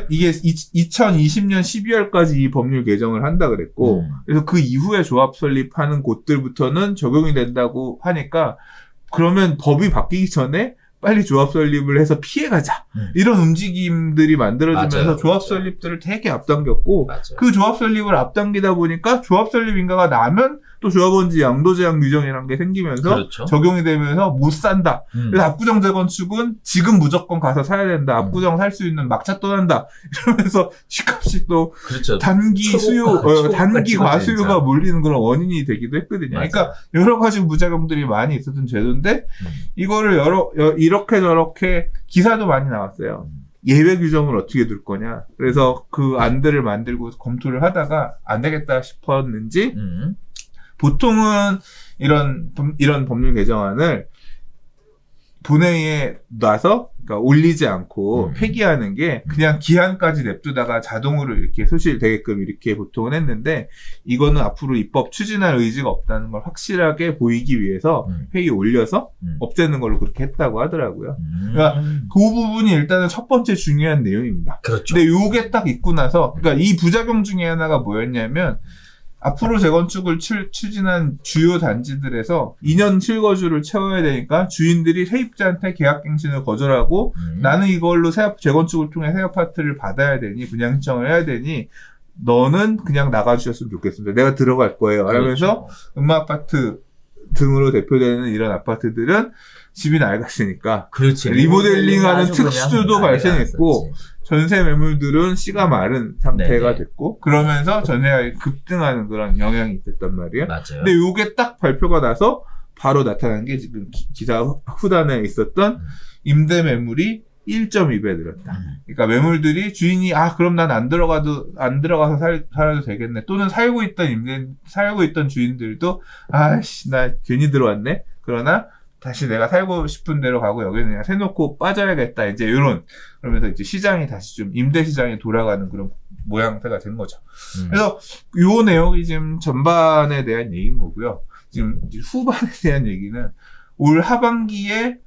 [SPEAKER 2] 이게 2020년 12월까지 이 법률 개정을 한다 그랬고, 그래서 그 이후에 조합 설립하는 곳들부터는 적용이 된다고 하니까, 그러면 법이 바뀌기 전에 빨리 조합 설립을 해서 피해가자. 이런 움직임들이 만들어지면서
[SPEAKER 1] 맞아요.
[SPEAKER 2] 조합 설립들을 되게 앞당겼고,
[SPEAKER 1] 맞아요.
[SPEAKER 2] 그 조합 설립을 앞당기다 보니까 조합 설립 인가가 나면 또 조합원지 양도 제한 규정이라는 게 생기면서
[SPEAKER 1] 그렇죠.
[SPEAKER 2] 적용이 되면서 못 산다. 그래서 압구정 재건축은 지금 무조건 가서 사야 된다. 압구정 살 수 있는 막차 떠난다. 이러면서 집값이 또
[SPEAKER 1] 그렇죠.
[SPEAKER 2] 단기
[SPEAKER 1] 초고가
[SPEAKER 2] 과수요가
[SPEAKER 1] 진짜.
[SPEAKER 2] 몰리는 그런 원인이 되기도 했거든요.
[SPEAKER 1] 맞아요.
[SPEAKER 2] 그러니까 여러 가지 부작용들이 많이 있었던 제도인데 이거를 이렇게 저렇게 기사도 많이 나왔어요. 예외 규정을 어떻게 둘 거냐. 그래서 그 안들을 만들고 검토를 하다가 안 되겠다 싶었는지 보통은 이런 법률 개정안을 본회의에 놔서 그러니까 올리지 않고 폐기하는 게 그냥 기한까지 냅두다가 자동으로 이렇게 소실되게끔 이렇게 보통은 했는데 이거는 앞으로 입법 추진할 의지가 없다는 걸 확실하게 보이기 위해서 회의에 올려서 없애는 걸로 그렇게 했다고 하더라고요. 그러니까 그 부분이 일단은 첫 번째 중요한 내용입니다.
[SPEAKER 1] 그렇죠.
[SPEAKER 2] 근데 요게 딱 있고 나서 그러니까 이 부작용 중에 하나가 뭐였냐면 앞으로 재건축을 추진한 주요 단지들에서 2년 실거주를 채워야 되니까 주인들이 세입자한테 계약갱신을 거절하고 나는 이걸로 재건축을 통해 새 아파트를 받아야 되니 분양 신청을 해야 되니 너는 그냥 나가주셨으면 좋겠습니다. 내가 들어갈 거예요. 하면서 음마아파트 등으로 대표되는 이런 아파트들은 집이 낡았으니까
[SPEAKER 1] 그렇지.
[SPEAKER 2] 리모델링하는
[SPEAKER 1] 아주 그냥
[SPEAKER 2] 특수도
[SPEAKER 1] 난리가
[SPEAKER 2] 발생했고
[SPEAKER 1] 났었지.
[SPEAKER 2] 전세 매물들은 씨가 마른 상태가
[SPEAKER 1] 네네.
[SPEAKER 2] 됐고 그러면서 전세가 급등하는 그런 영향이 있었단 말이에요.
[SPEAKER 1] 맞아요.
[SPEAKER 2] 근데 요게 딱 발표가 나서 바로 나타난 게 지금 기사 후단에 있었던 임대 매물이 1.2배 늘었다. 그러니까 매물들이 주인이 그럼 난 안 들어가서 살아도 되겠네. 또는 살고 있던 주인들도 나 괜히 들어왔네. 그러나 다시 내가 살고 싶은 대로 가고 여기는 그냥 세놓고 빠져야겠다. 이제 그러면서 이제 시장이 다시 좀 임대 시장이 돌아가는 그런 모양새가 된 거죠. 그래서 요 내용이 지금 전반에 대한 얘기인 거고요. 지금 후반에 대한 얘기는 올 하반기에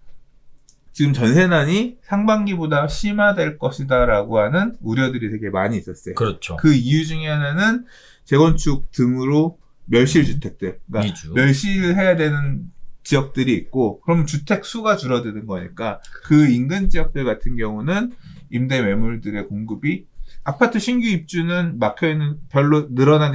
[SPEAKER 2] 지금 전세난이 상반기보다 심화될 것이다라고 하는 우려들이 되게 많이 있었어요.
[SPEAKER 1] 그렇죠.
[SPEAKER 2] 그 이유 중에 하나는 재건축 등으로 멸실주택들, 그러니까
[SPEAKER 1] 위주.
[SPEAKER 2] 멸실해야 되는 지역들이 있고, 그럼 주택 수가 줄어드는 거니까 그 인근 지역들 같은 경우는 임대 매물들의 공급이 아파트 신규 입주는 막혀있는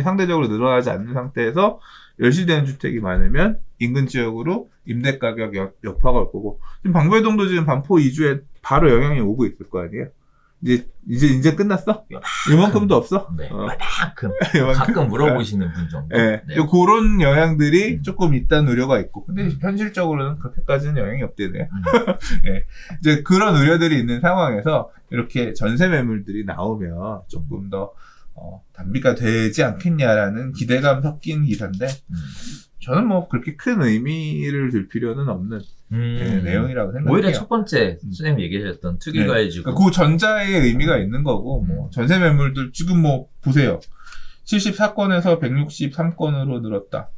[SPEAKER 2] 상대적으로 늘어나지 않는 상태에서 열시되는 주택이 많으면 인근 지역으로 임대 가격 여파가 올 거고, 지금 방배동도 지금 반포 이주에 바로 영향이 오고 있을 거 아니에요? 이제 끝났어? 이만큼도 없어?
[SPEAKER 1] 네,
[SPEAKER 2] 어.
[SPEAKER 1] 이만큼.
[SPEAKER 2] 이만큼?
[SPEAKER 1] 가끔 물어보시는 분 정도.
[SPEAKER 2] 네.
[SPEAKER 1] 네.
[SPEAKER 2] 그런 영향들이 조금 있다는 우려가 있고, 근데 현실적으로는 그렇게까지는 영향이 없대네요. 네. 이제 그런 우려들이 있는 상황에서 이렇게 전세 매물들이 나오면 조금 더 단비가 되지 않겠냐라는 기대감 섞인 기사인데, 저는 뭐 그렇게 큰 의미를 둘 필요는 없는 내용이라고 생각해요.
[SPEAKER 1] 오히려 첫 번째 선생님 얘기하셨던 투기가해지고
[SPEAKER 2] 그 전자의 의미가 있는 거고, 뭐 전세 매물들 지금 뭐 보세요. 74건에서 163건으로 늘었다.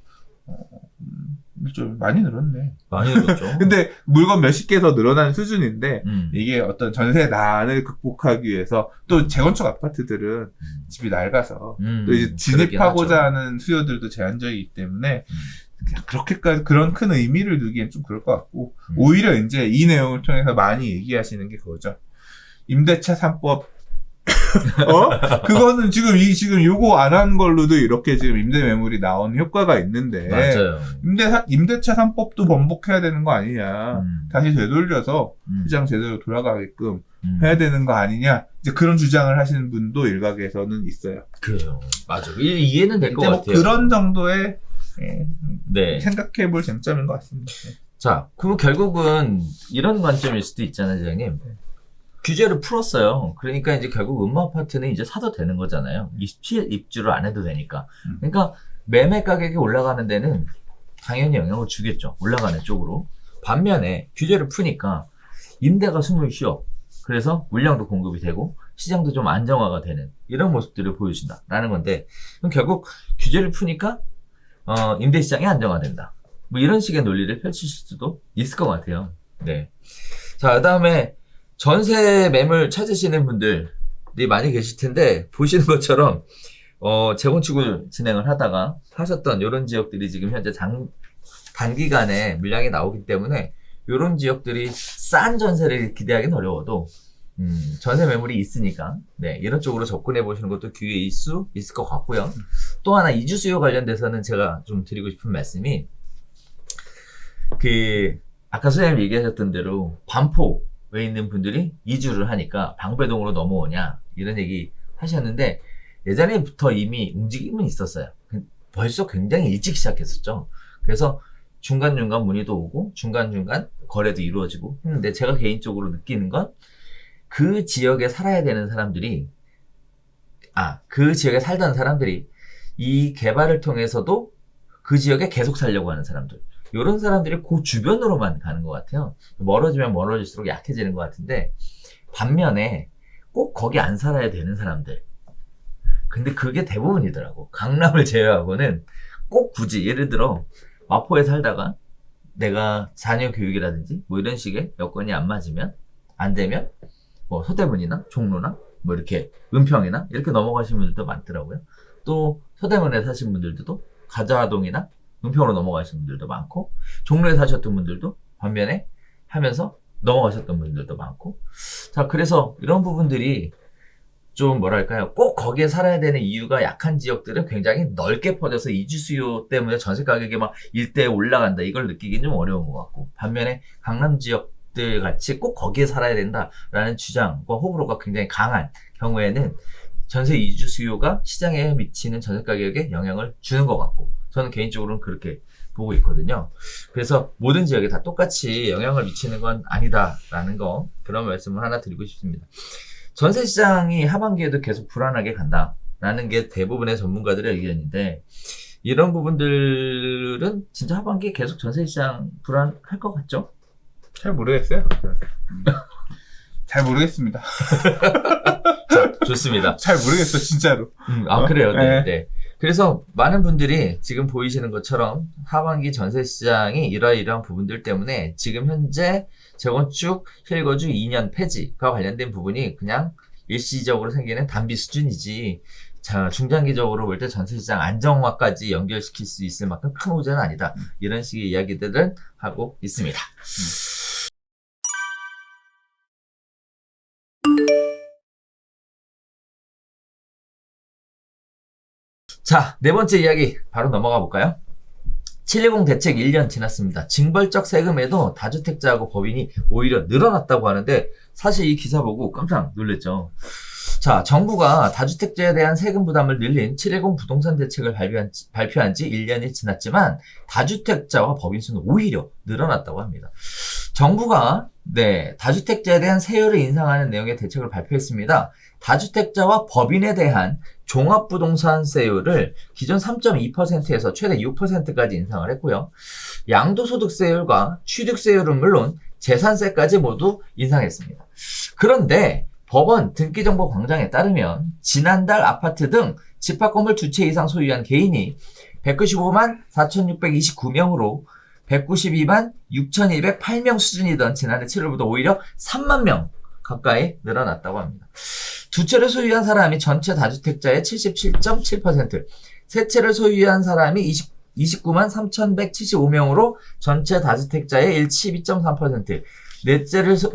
[SPEAKER 2] 좀 많이 늘었네.
[SPEAKER 1] 많이 늘었죠.
[SPEAKER 2] 근데 물건 몇십 개 더 늘어난 수준인데,
[SPEAKER 1] 이게
[SPEAKER 2] 이게 어떤 전세 난을 극복하기 위해서, 또 재건축 아파트들은 집이 낡아서 또 이제 진입하고자 하는 수요들도 제한적이기 때문에 그렇게까지 그런 큰 의미를 두기엔 좀 그럴 것 같고, 오히려 이제 이 내용을 통해서 많이 얘기하시는 게 그거죠. 임대차 3법. 그거는 지금 요거 안 한 걸로도 이렇게 지금 임대 매물이 나오는 효과가 있는데,
[SPEAKER 1] 맞아요.
[SPEAKER 2] 임대차 3법도 번복해야 되는 거 아니냐. 다시 되돌려서 시장 제대로 돌아가게끔 해야 되는 거 아니냐. 이제 그런 주장을 하시는 분도 일각에서는 있어요.
[SPEAKER 1] 그래요. 맞아. 이해는 될 것
[SPEAKER 2] 뭐
[SPEAKER 1] 같아요.
[SPEAKER 2] 그런 정도의
[SPEAKER 1] 네.
[SPEAKER 2] 생각해 볼 쟁점인 것 같습니다.
[SPEAKER 1] 자, 그럼 결국은 이런 관점일 수도 있잖아요, 선생님. 규제를 풀었어요. 그러니까 이제 결국 음마아파트는 이제 사도 되는 거잖아요. 27 입주를 안 해도 되니까. 그러니까 매매 가격이 올라가는 데는 당연히 영향을 주겠죠. 올라가는 쪽으로. 반면에 규제를 푸니까 임대가 숨을 쉬어. 그래서 물량도 공급이 되고 시장도 좀 안정화가 되는 이런 모습들을 보여준다라는 건데, 그럼 결국 규제를 푸니까 임대 시장이 안정화된다. 뭐 이런 식의 논리를 펼치실 수도 있을 것 같아요. 네. 자, 그다음에 전세 매물 찾으시는 분들이 많이 계실 텐데, 보시는 것처럼 재건축을 진행을 하다가 사셨던 이런 지역들이 지금 현재 단기간에 물량이 나오기 때문에 이런 지역들이 싼 전세를 기대하기는 어려워도 전세 매물이 있으니까 네, 이런 쪽으로 접근해 보시는 것도 기회일 수 있을 것 같고요. 또 하나 이주 수요 관련돼서는 제가 좀 드리고 싶은 말씀이, 아까 선생님 얘기하셨던 대로 반포에 있는 분들이 이주를 하니까 방배동으로 넘어오냐 이런 얘기 하셨는데, 예전에부터 이미 움직임은 있었어요. 벌써 굉장히 일찍 시작했었죠. 그래서 중간중간 문의도 오고 중간중간 거래도 이루어지고 했는데, 제가 개인적으로 느끼는 건 그 지역에 살아야 되는 사람들이, 그 지역에 살던 사람들이 이 개발을 통해서도 그 지역에 계속 살려고 하는 사람들, 이런 사람들이 그 주변으로만 가는 것 같아요. 멀어지면 멀어질수록 약해지는 것 같은데, 반면에 꼭 거기 안 살아야 되는 사람들, 근데 그게 대부분이더라고. 강남을 제외하고는 꼭 굳이, 예를 들어 마포에 살다가 내가 자녀 교육이라든지 뭐 이런 식의 여건이 안 맞으면, 안 되면 뭐 서대문이나 종로나 뭐 이렇게 은평이나 이렇게 넘어가시는 분들도 많더라고요. 또 서대문에 사신 분들도 가자동이나 은평으로 넘어가시는 분들도 많고, 종로에 사셨던 분들도 반면에 하면서 넘어가셨던 분들도 많고. 자, 그래서 이런 부분들이 좀 뭐랄까요, 꼭 거기에 살아야 되는 이유가 약한 지역들은 굉장히 넓게 퍼져서 이주 수요 때문에 전세 가격이 막 일대에 올라간다, 이걸 느끼기는 좀 어려운 것 같고, 반면에 강남 지역들 같이 꼭 거기에 살아야 된다라는 주장과 호불호가 굉장히 강한 경우에는 전세 이주 수요가 시장에 미치는 전세 가격에 영향을 주는 것 같고, 저는 개인적으로는 그렇게 보고 있거든요. 그래서 모든 지역에 다 똑같이 영향을 미치는 건 아니다라는 거, 그런 말씀을 하나 드리고 싶습니다. 전세 시장이 하반기에도 계속 불안하게 간다라는 게 대부분의 전문가들의 의견인데, 이런 부분들은 진짜 하반기에 계속 전세 시장 불안할 것 같죠?
[SPEAKER 2] 잘 모르겠어요. 잘 모르겠습니다.
[SPEAKER 1] 자, 좋습니다.
[SPEAKER 2] 잘 모르겠어, 진짜로.
[SPEAKER 1] 그래요. 네,
[SPEAKER 2] 네.
[SPEAKER 1] 네. 그래서 많은 분들이 지금 보이시는 것처럼 하반기 전세 시장이 이러이러한 부분들 때문에 지금 현재 재건축 실거주 2년 폐지와 관련된 부분이 그냥 일시적으로 생기는 단비 수준이지, 자, 중장기적으로 볼 때 전세 시장 안정화까지 연결시킬 수 있을 만큼 큰 호재는 아니다, 이런 식의 이야기들을 하고 있습니다. 자, 네 번째 이야기 바로 넘어가 볼까요? 710 대책 1년 지났습니다. 징벌적 세금에도 다주택자하고 법인이 오히려 늘어났다고 하는데 사실 이 기사 보고 깜짝 놀랐죠. 자, 정부가 다주택자에 대한 세금 부담을 늘린 710 부동산 대책을 발표한 지 1년이 지났지만 다주택자와 법인 수는 오히려 늘어났다고 합니다. 정부가 다주택자에 대한 세율을 인상하는 내용의 대책을 발표했습니다. 다주택자와 법인에 대한 종합부동산세율을 기존 3.2%에서 최대 6%까지 인상을 했고요. 양도소득세율과 취득세율은 물론 재산세까지 모두 인상했습니다. 그런데 법원 등기정보광장에 따르면 지난달 아파트 등 집합건물 2채 이상 소유한 개인이 195만 4,629명으로 192만 6,208명 수준이던 지난해 7월보다 오히려 3만 명 가까이 늘어났다고 합니다. 두 채를 소유한 사람이 전체 다주택자의 77.7%, 세 채를 소유한 사람이 29만 3,175명으로 전체 다주택자의 12.3%,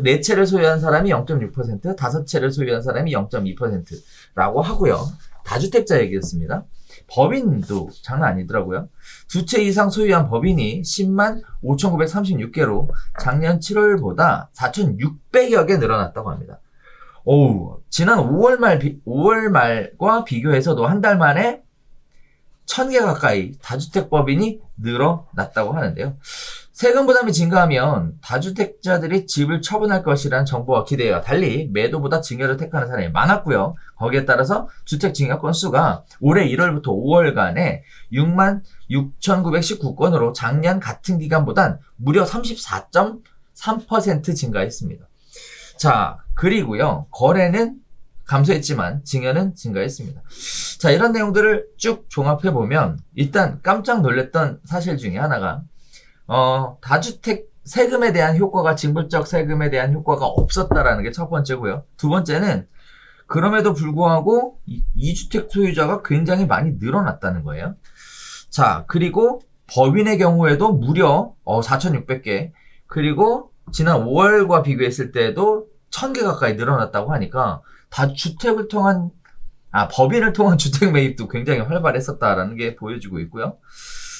[SPEAKER 1] 네 채를 소유한 사람이 0.6%, 다섯 채를 소유한 사람이 0.2%라고 하고요. 다주택자 얘기였습니다. 법인도 장난 아니더라고요. 두 채 이상 소유한 법인이 10만 5,936개로 작년 7월보다 4,600여 개 늘어났다고 합니다. 지난 5월 말과 비교해서도 한 달 만에 1,000개 가까이 다주택 법인이 늘어났다고 하는데요. 세금 부담이 증가하면 다주택자들이 집을 처분할 것이라는 정부와 기대와 달리 매도보다 증여를 택하는 사람이 많았고요. 거기에 따라서 주택 증여 건수가 올해 1월부터 5월간에 6만 6,919건으로 작년 같은 기간보단 무려 34.3% 증가했습니다. 자, 그리고요. 거래는 감소했지만 증여는 증가했습니다. 자, 이런 내용들을 쭉 종합해보면 일단 깜짝 놀랐던 사실 중에 하나가 다주택 세금에 대한 효과가 징벌적 세금에 대한 효과가 없었다라는 게 첫 번째고요. 두 번째는 그럼에도 불구하고 2주택 소유자가 굉장히 많이 늘어났다는 거예요. 자, 그리고 법인의 경우에도 무려 4,600개, 그리고 지난 5월과 비교했을 때도 1,000개 가까이 늘어났다고 하니까 법인을 통한 주택 매입도 굉장히 활발했었다라는 게 보여지고 있고요.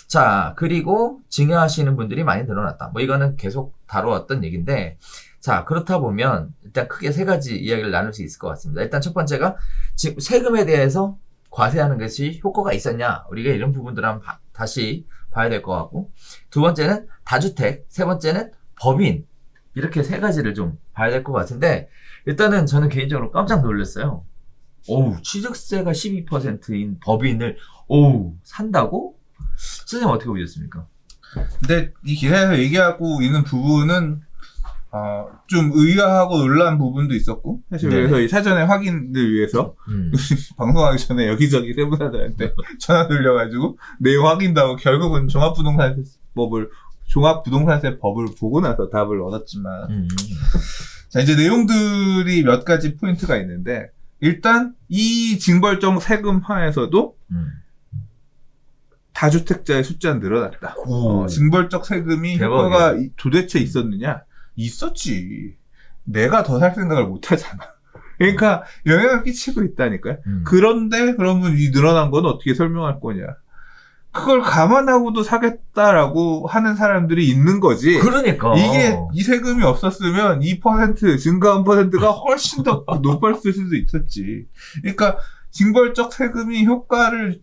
[SPEAKER 1] 자, 그리고 증여하시는 분들이 많이 늘어났다. 이거는 계속 다뤄왔던 얘기인데, 자, 그렇다 보면 일단 크게 세 가지 이야기를 나눌 수 있을 것 같습니다. 일단 첫 번째가 지금 세금에 대해서 과세하는 것이 효과가 있었냐? 우리가 이런 부분들을 한번 다시 봐야 될 것 같고, 두 번째는 다주택, 세 번째는 법인, 이렇게 세 가지를 좀 봐야 될 것 같은데, 일단은 저는 개인적으로 깜짝 놀랐어요. 취득세가 12%인 법인을 산다고? 선생님 어떻게 보셨습니까?
[SPEAKER 2] 근데 이 기사에서 얘기하고 있는 부분은 좀 의아하고 놀란 부분도 있었고, 사실 그래서 이 사전에 확인을 위해서 방송하기 전에 여기저기 세무사들한테 전화 돌려가지고 내용 확인도 하고 결국은 종합부동산세 법을 보고 나서 답을 얻었지만, 자, 이제 내용들이 몇 가지 포인트가 있는데, 일단 이 징벌적 세금화에서도 다주택자의 숫자는 늘어났다. 징벌적 세금이 효과가 도대체 있었느냐? 있었지. 내가 더 살 생각을 못 하잖아. 그러니까 영향을 끼치고 있다니까요. 그런데 그러면 이 늘어난 건 어떻게 설명할 거냐? 그걸 감안하고도 사겠다라고 하는 사람들이 있는 거지.
[SPEAKER 1] 그러니까.
[SPEAKER 2] 이게 이 세금이 없었으면 2% 증가한 퍼센트가 훨씬 더 높았을 수도 있었지. 그러니까 징벌적 세금이 효과를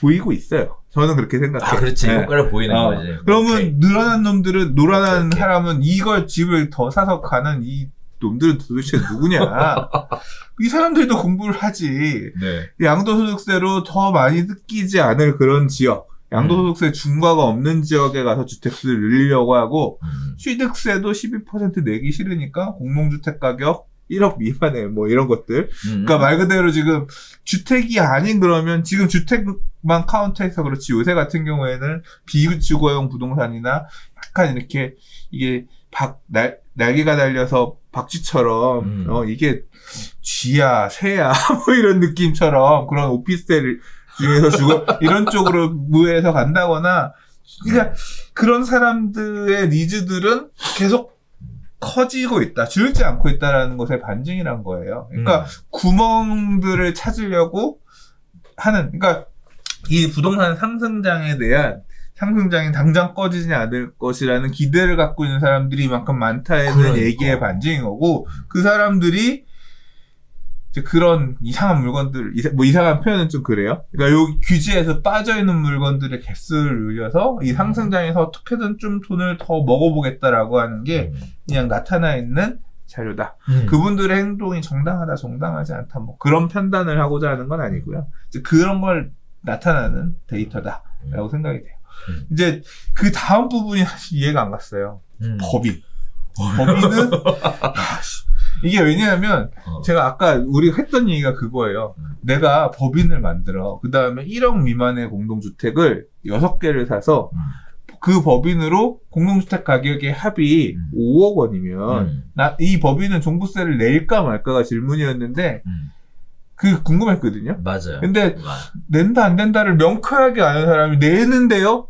[SPEAKER 2] 보이고 있어요. 저는 그렇게 생각해요.
[SPEAKER 1] 그렇지. 효과를 보이는 거지.
[SPEAKER 2] 그러면 늘어난 놈들은, 놀아난 사람은 이걸 집을 더 사서 가는 이 놈들은 도대체 누구냐? 이 사람들도 공부를 하지.
[SPEAKER 1] 네.
[SPEAKER 2] 양도소득세로 더 많이 뜯기지 않을 그런 지역, 양도소득세 중과가 없는 지역에 가서 주택수를 늘리려고 하고, 취득세도 12% 내기 싫으니까 공동주택 가격 1억 미만에 이런 것들. 그러니까 말 그대로 지금 주택이 아닌, 그러면 지금 주택만 카운트해서 그렇지, 요새 같은 경우에는 비주거용 부동산이나 약간 이렇게 이게 날개가 달려서 박쥐처럼 이게 쥐야 새야 이런 느낌처럼 그런 오피스텔 중에서 이런 쪽으로 무해서 간다거나, 그냥 그런 사람들의 니즈들은 계속 커지고 있다, 줄지 않고 있다라는 것의 반증이란 거예요. 그러니까 구멍들을 찾으려고 하는, 그러니까 이 부동산 상승장에 대한 상승장이 당장 꺼지지 않을 것이라는 기대를 갖고 있는 사람들이 이만큼 많다는
[SPEAKER 1] 그러니까.
[SPEAKER 2] 얘기의 반증인 거고, 그 사람들이 이제 그런 이상한 물건들, 이상한 표현은 좀 그래요. 그러니까 요 규제에서 빠져있는 물건들의 개수를 늘려서 이 상승장에서 어떻게든 좀 돈을 더 먹어보겠다라고 하는 게 그냥 나타나 있는 자료다. 그분들의 행동이 정당하다, 정당하지 않다, 뭐 그런 판단을 하고자 하는 건 아니고요. 이제 그런 걸 나타나는 데이터다라고 생각이 돼요. 이제 그 다음 부분이 사실 이해가 안 갔어요. 법인. 법인은 이게 왜냐하면 제가 아까 우리가 했던 얘기가 그거예요. 내가 법인을 만들어. 그 다음에 1억 미만의 공동주택을 6개를 사서 그 법인으로 공동주택 가격의 합이 5억 원이면 이 법인은 종부세를 낼까 말까가 질문이었는데 그게 궁금했거든요.
[SPEAKER 1] 맞아요.
[SPEAKER 2] 근데 낸다 안 된다를 명쾌하게 아는 사람이 내는데요.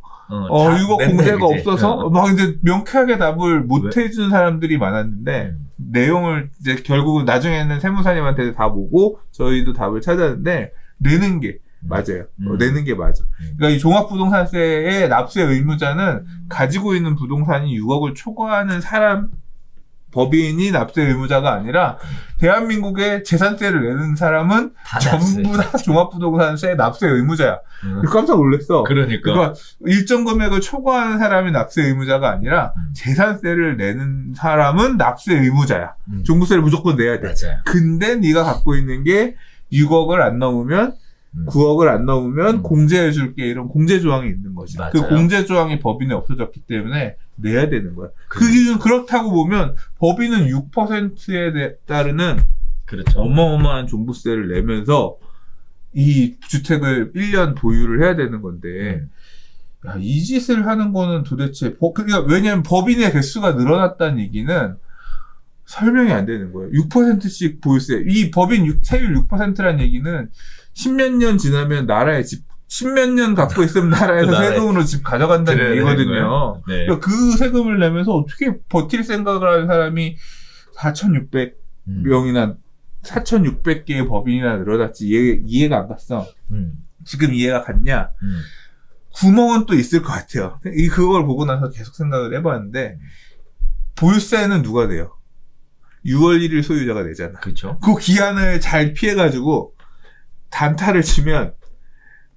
[SPEAKER 2] 이거 공제가 없어서 막 이제 명쾌하게 답을 못 해주는 사람들이 많았는데 내용을 이제 결국은 나중에는 세무사님한테 다 보고 저희도 답을 찾았는데 내는 게 맞아요. 내는 게 맞아. 그러니까 이 종합부동산세의 납세 의무자는 가지고 있는 부동산이 6억을 초과하는 사람 법인이 납세 의무자가 아니라 대한민국의 재산세를 내는 사람은 전부 다 종합부동산세 납세 의무자야. 깜짝 놀랐어. 그러니까 일정 금액을 초과하는 사람이 납세 의무자가 아니라 재산세를 내는 사람은 납세 의무자야. 종부세를 무조건 내야 돼.
[SPEAKER 1] 맞아요.
[SPEAKER 2] 근데 네가 갖고 있는 게 6억을 안 넘으면 9억을 안 넘으면 공제해줄게 이런 공제 조항이 있는 거지.
[SPEAKER 1] 맞아요.
[SPEAKER 2] 그 공제 조항이 법인에 없어졌기 때문에 내야 되는 거야. 그 기준 그렇다고 보면 법인은 6%에 따르는
[SPEAKER 1] 그렇죠.
[SPEAKER 2] 어마어마한 종부세를 내면서 이 주택을 1년 보유를 해야 되는 건데 야, 이 짓을 하는 거는 도대체 그러니까 왜냐하면 법인의 개수가 늘어났다는 얘기는 설명이 안 되는 거예요. 6%씩 보유세. 이 법인 세율 6%라는 얘기는 10몇 년 지나면 나라의 집, 10몇 년 갖고 있으면 나라에서 세금으로 집 가져간다는 얘기거든요. 네. 그러니까 그 세금을 내면서 어떻게 버틸 생각을 하는 사람이 4,600명이나 4,600개의 법인이나 늘어났지 이해가 안 갔어. 지금 이해가 갔냐? 구멍은 또 있을 것 같아요. 그걸 보고 나서 계속 생각을 해봤는데 보유세는 누가 내요? 6월 1일 소유자가 내잖아.
[SPEAKER 1] 그렇죠.
[SPEAKER 2] 그 기한을 잘 피해가지고 단타를 치면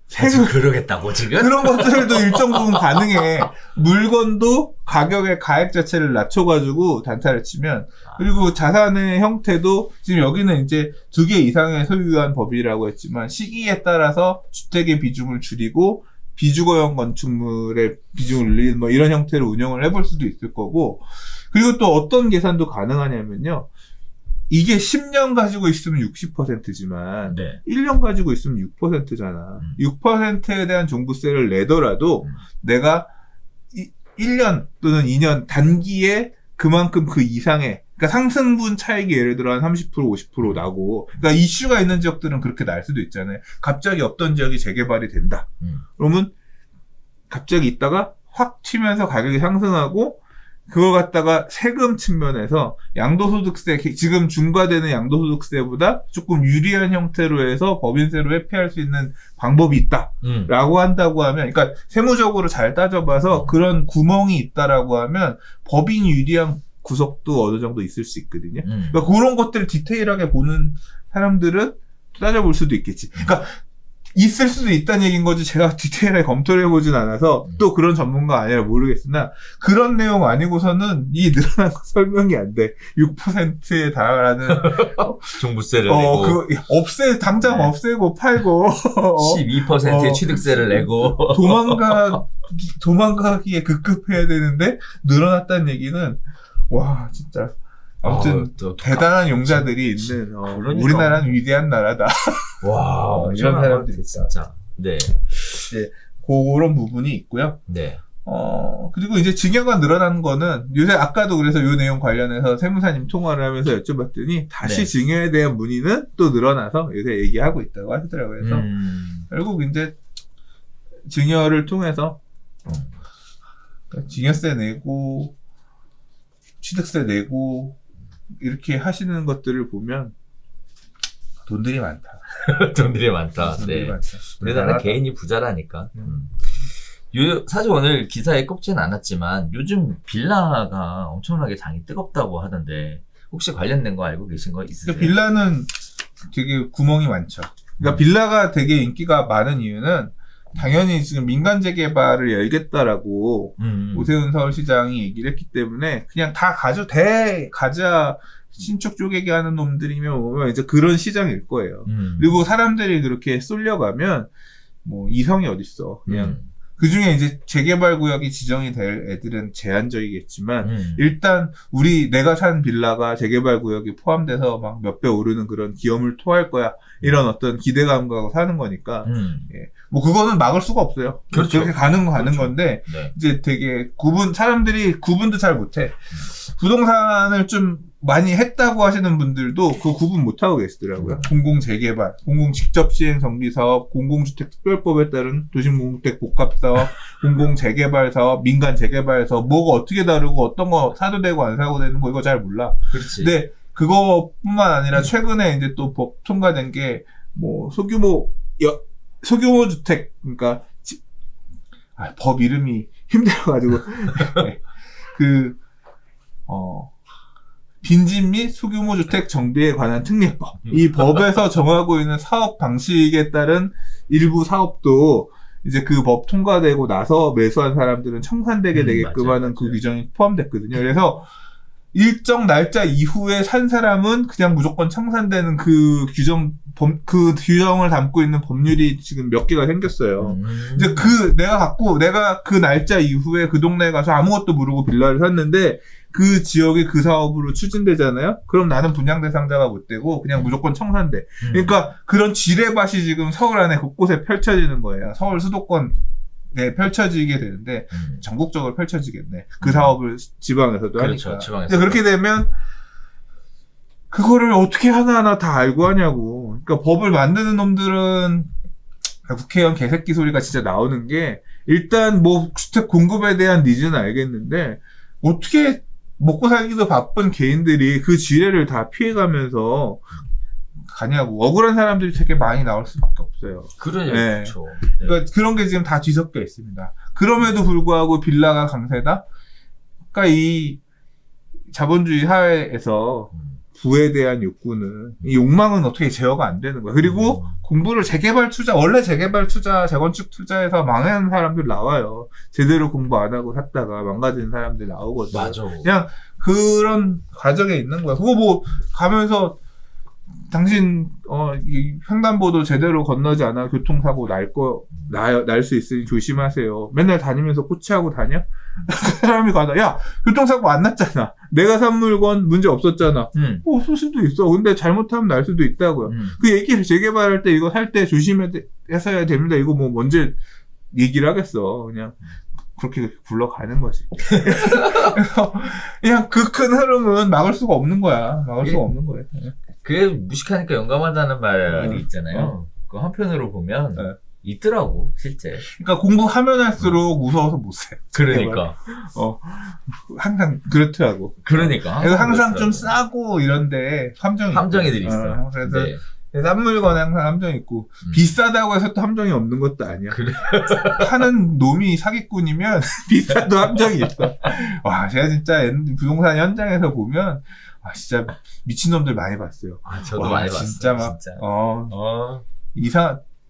[SPEAKER 1] 세금 그러겠다고 지금?
[SPEAKER 2] 그런 것들도 일정 부분 가능해. 물건도 가격의 가액 자체를 낮춰가지고 단타를 치면 그리고 자산의 형태도 지금 여기는 이제 2개 이상의 소유한 법이라고 했지만 시기에 따라서 주택의 비중을 줄이고 비주거형 건축물의 비중을 늘리는 뭐 이런 형태로 운영을 해볼 수도 있을 거고 그리고 또 어떤 계산도 가능하냐면요. 이게 10년 가지고 있으면 60%지만 1년 가지고 있으면 6%잖아. 6%에 대한 종부세를 내더라도 내가 1년 또는 2년 단기에 그만큼 그 이상의 그러니까 상승분 차익이 예를 들어 한 30% 50% 나고 그러니까 이슈가 있는 지역들은 그렇게 날 수도 있잖아요. 갑자기 어떤 지역이 재개발이 된다. 그러면 갑자기 있다가 확 튀면서 가격이 상승하고 그걸 갖다가 세금 측면에서 양도소득세, 지금 중과되는 양도소득세보다 조금 유리한 형태로 해서 법인세로 회피할 수 있는 방법이 있다. 라고 한다고 하면, 그러니까 세무적으로 잘 따져봐서 그런 구멍이 있다라고 하면 법인이 유리한 구석도 어느 정도 있을 수 있거든요. 그러니까 그런 것들을 디테일하게 보는 사람들은 따져볼 수도 있겠지. 그러니까 있을 수도 있다는 얘기인 거지 제가 디테일하게 검토를 해보진 않아서 또 그런 전문가 아니라 모르겠으나 그런 내용 아니고서는 이 늘어난 거 설명이 안 돼. 6%에 달하는
[SPEAKER 1] 종부세를 내고
[SPEAKER 2] 당장 없애고 팔고
[SPEAKER 1] 12%의 취득세를 내고
[SPEAKER 2] 도망가기에 급급해야 되는데 늘어났다는 얘기는 와 진짜 아무튼 대단한 용자들이 있는
[SPEAKER 1] 그러니까.
[SPEAKER 2] 우리나라는 위대한 나라다.
[SPEAKER 1] 와
[SPEAKER 2] 이런 사람들이
[SPEAKER 1] 진짜. 네.
[SPEAKER 2] 그런 부분이 있고요.
[SPEAKER 1] 네.
[SPEAKER 2] 그리고 이제 증여가 늘어난 거는 요새 아까도 그래서 요 내용 관련해서 세무사님 통화를 하면서 여쭤봤더니 다시 증여에 대한 문의는 또 늘어나서 요새 얘기하고 있다고 하시더라고요. 그래서 결국 이제 증여를 통해서 증여세 내고 취득세 내고 이렇게 하시는 것들을 보면 돈들이 많다.
[SPEAKER 1] 돈들이 많다.
[SPEAKER 2] 돈들이
[SPEAKER 1] 네.
[SPEAKER 2] 많다.
[SPEAKER 1] 우리나라 개인이 부자라니까. 사실 오늘 기사에 꼽지는 않았지만 요즘 빌라가 엄청나게 장이 뜨겁다고 하던데 혹시 관련된 거 알고 계신 거 있으세요?
[SPEAKER 2] 그러니까 빌라는 되게 구멍이 많죠. 그러니까 빌라가 되게 인기가 많은 이유는 당연히 지금 민간 재개발을 열겠다라고 오세훈 서울시장이 얘기를 했기 때문에 그냥 다 가자 신축 쪼개기 하는 놈들이면 오면 이제 그런 시장일 거예요. 그리고 사람들이 그렇게 쏠려가면 뭐 이성이 어딨어. 그냥 그 중에 이제 재개발 구역이 지정이 될 애들은 제한적이겠지만 일단 내가 산 빌라가 재개발 구역이 포함돼서 막 몇 배 오르는 그런 기염을 토할 거야. 이런 어떤 기대감과 사는 거니까. 예. 뭐 그거는 막을 수가 없어요.
[SPEAKER 1] 그렇죠.
[SPEAKER 2] 그렇게 가는
[SPEAKER 1] 그렇죠.
[SPEAKER 2] 건데
[SPEAKER 1] 네.
[SPEAKER 2] 이제 되게 사람들이 구분도 잘 못해. 부동산을 좀 많이 했다고 하시는 분들도 그 구분 못하고 계시더라고요. 공공재개발, 공공직접시행 정비사업, 공공주택 특별법에 따른 도심공주택 복합사업, 공공재개발사업, 민간재개발사업, 뭐가 어떻게 다르고 어떤 거 사도 되고 안 사도 되는 거 이거 잘 몰라.
[SPEAKER 1] 그렇지.
[SPEAKER 2] 근데 그거뿐만 아니라 최근에 이제 또 법 통과된 게 뭐 소규모 주택, 그러니까 법 이름이 힘들어가지고 빈집 및 소규모 주택 정비에 관한 특례법. 이 법에서 정하고 있는 사업 방식에 따른 일부 사업도 이제 그 법 통과되고 나서 매수한 사람들은 청산되게 되게끔 하는 그 규정이 포함됐거든요. 그래서 일정 날짜 이후에 산 사람은 그냥 무조건 청산되는 그 규정을 담고 있는 법률이 지금 몇 개가 생겼어요. 이제 내가 그 날짜 이후에 그 동네에 가서 아무것도 모르고 빌라를 샀는데 그 지역이 그 사업으로 추진되잖아요? 그럼 나는 분양 대상자가 못 되고 그냥 무조건 청산돼. 그러니까 그런 지뢰밭이 지금 서울 안에 곳곳에 펼쳐지는 거예요. 서울 수도권 네, 펼쳐지게 되는데 전국적으로 펼쳐지겠네. 그 사업을 지방에서도
[SPEAKER 1] 그렇죠,
[SPEAKER 2] 하니까.
[SPEAKER 1] 지방에서.
[SPEAKER 2] 그렇게 되면 그거를 어떻게 하나하나 다 알고 하냐고. 그러니까 법을 만드는 놈들은 국회의원 개새끼 소리가 진짜 나오는 게 일단 뭐 주택 공급에 대한 니즈는 알겠는데 어떻게 먹고 살기도 바쁜 개인들이 그 지뢰를 다 피해가면서 가냐고. 억울한 사람들이 되게 많이 나올 수밖에 없어요.
[SPEAKER 1] 그렇죠. 네.
[SPEAKER 2] 그러니까 그런 게 지금 다 뒤섞여 있습니다. 그럼에도 불구하고 빌라가 강세다? 그러니까 이 자본주의 사회에서 부에 대한 욕구는, 이 욕망은 어떻게 제어가 안 되는 거야. 그리고 공부를 원래 재개발 투자, 재건축 투자에서 망하는 사람들 나와요. 제대로 공부 안 하고 샀다가 망가지는 사람들 나오거든요.
[SPEAKER 1] 맞아.
[SPEAKER 2] 그냥 그런 과정에 있는 거야. 그거 뭐 가면서 당신 이 횡단보도 제대로 건너지 않아 교통사고 날 수 있으니 조심하세요. 맨날 다니면서 코치하고 다녀? 사람이 가다 야 교통사고 안 났잖아. 내가 산 물건 문제 없었잖아. 없을 수도 있어. 근데 잘못하면 날 수도 있다고요. 그 얘기를 재개발할 때 이거 살 때 조심해야 됩니다. 이거 뭐 먼저 얘기를 하겠어. 그냥 그렇게 굴러가는 거지. 그래서 그냥 그 큰 흐름은 막을 수가 없는 거야. 막을 수가 없는 거예요.
[SPEAKER 1] 그게 무식하니까 용감하다는 말이 있잖아요. 그 한편으로 보면 있더라고 실제.
[SPEAKER 2] 그러니까 공부하면 할수록 무서워서 못 해.
[SPEAKER 1] 그러니까.
[SPEAKER 2] 항상 그렇더라고.
[SPEAKER 1] 그러니까.
[SPEAKER 2] 그래서 항상 좀 싸고 이런데
[SPEAKER 1] 함정이들이 있어.
[SPEAKER 2] 그래서 싼 물건에 항상 함정이 있고 비싸다고 해서 또 함정이 없는 것도 아니야.
[SPEAKER 1] 그래.
[SPEAKER 2] 하는 놈이 사기꾼이면 비싸도 함정이 있어. 와, 제가 진짜 부동산 현장에서 보면 진짜 미친놈들 많이 봤어요.
[SPEAKER 1] 저도 많이 봤어요.
[SPEAKER 2] 진짜 막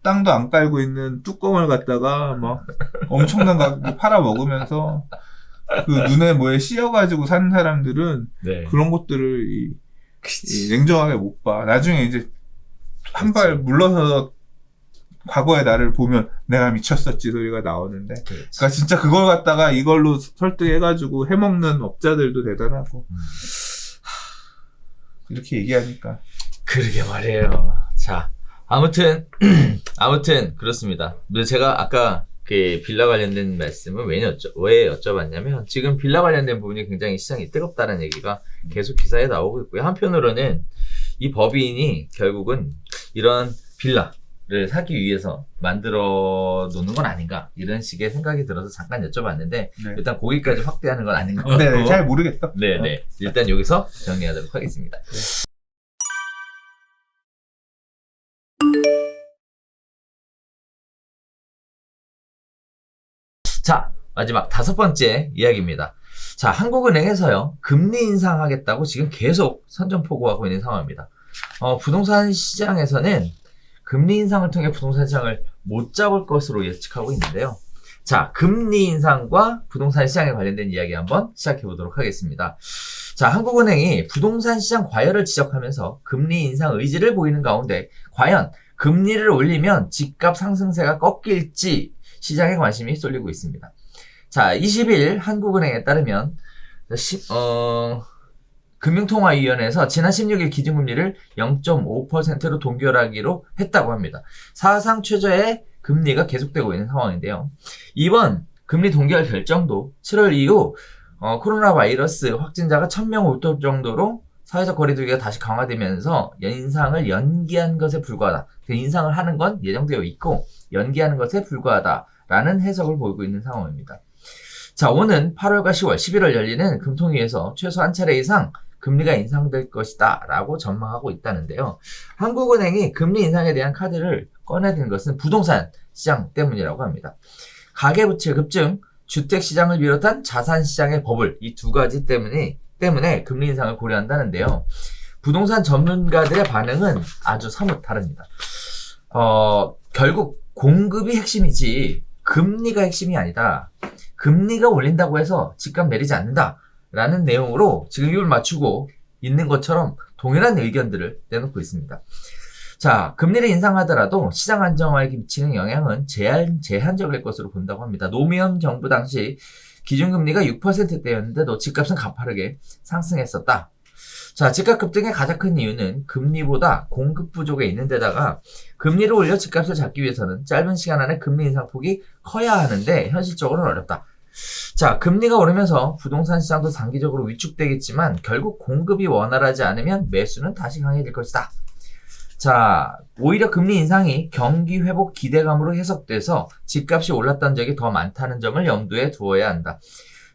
[SPEAKER 2] 땅도 안 깔고 있는 뚜껑을 갖다가 막 엄청난 가격에 팔아 먹으면서 그 눈에 뭐에 씌어가지고 사는 사람들은 그런 것들을 냉정하게 못 봐. 나중에 이제 한 발 물러서 과거의 나를 보면 내가 미쳤었지 소리가 나오는데 그러니까 진짜 그걸 갖다가 이걸로 설득해가지고 해먹는 업자들도 대단하고 이렇게 얘기하니까
[SPEAKER 1] 그러게 말이에요. 자, 아무튼 그렇습니다. 제가 아까 그 빌라 관련된 말씀을 왜 여쭤봤냐면 지금 빌라 관련된 부분이 굉장히 시장이 뜨겁다는 얘기가 계속 기사에 나오고 있고요. 한편으로는 이 법인이 결국은 이런 빌라를 사기 위해서 만들어 놓는 건 아닌가 이런 식의 생각이 들어서 잠깐 여쭤봤는데 일단 거기까지 확대하는 건 아닌 것 같고
[SPEAKER 2] 잘 모르겠어.
[SPEAKER 1] 네네. 일단 여기서 정리하도록 하겠습니다. 자, 마지막 5번째 이야기입니다. 자, 한국은행에서요, 금리 인상하겠다고 지금 계속 선전포고하고 있는 상황입니다. 부동산 시장에서는 금리 인상을 통해 부동산 시장을 못 잡을 것으로 예측하고 있는데요. 자, 금리 인상과 부동산 시장에 관련된 이야기 한번 시작해 보도록 하겠습니다. 자, 한국은행이 부동산 시장 과열을 지적하면서 금리 인상 의지를 보이는 가운데 과연 금리를 올리면 집값 상승세가 꺾일지 시장에 관심이 쏠리고 있습니다. 자, 20일 한국은행에 따르면 금융통화위원회에서 지난 16일 기준금리를 0.5%로 동결하기로 했다고 합니다. 사상 최저의 금리가 계속되고 있는 상황인데요. 이번 금리 동결 결정도 7월 이후 코로나 바이러스 확진자가 1000명 올 정도로 사회적 거리두기가 다시 강화되면서 인상을 연기한 것에 불과하다. 인상을 하는 건 예정되어 있고 연기하는 것에 불과하다라는 해석을 보이고 있는 상황입니다. 자, 오는 8월과 10월, 11월 열리는 금통위에서 최소 한 차례 이상 금리가 인상될 것이다 라고 전망하고 있다는데요. 한국은행이 금리 인상에 대한 카드를 꺼내든 것은 부동산 시장 때문이라고 합니다. 가계부채 급증, 주택시장을 비롯한 자산시장의 버블, 이 두 가지 때문에 금리 인상을 고려한다는데요. 부동산 전문가들의 반응은 아주 사뭇 다릅니다. 결국 공급이 핵심이지 금리가 핵심이 아니다. 금리가 올린다고 해서 집값 내리지 않는다 라는 내용으로 지금 입을 맞추고 있는 것처럼 동일한 의견들을 내놓고 있습니다. 자, 금리를 인상하더라도 시장 안정화에 미치는 영향은 제한적일 것으로 본다고 합니다. 노무현 정부 당시 기준금리가 6%대였는데도 집값은 가파르게 상승했었다. 자, 집값 급등의 가장 큰 이유는 금리보다 공급 부족에 있는 데다가 금리를 올려 집값을 잡기 위해서는 짧은 시간 안에 금리 인상폭이 커야 하는데 현실적으로는 어렵다. 자, 금리가 오르면서 부동산 시장도 단기적으로 위축되겠지만 결국 공급이 원활하지 않으면 매수는 다시 강해질 것이다. 자, 오히려 금리 인상이 경기 회복 기대감으로 해석돼서 집값이 올랐던 적이 더 많다는 점을 염두에 두어야 한다.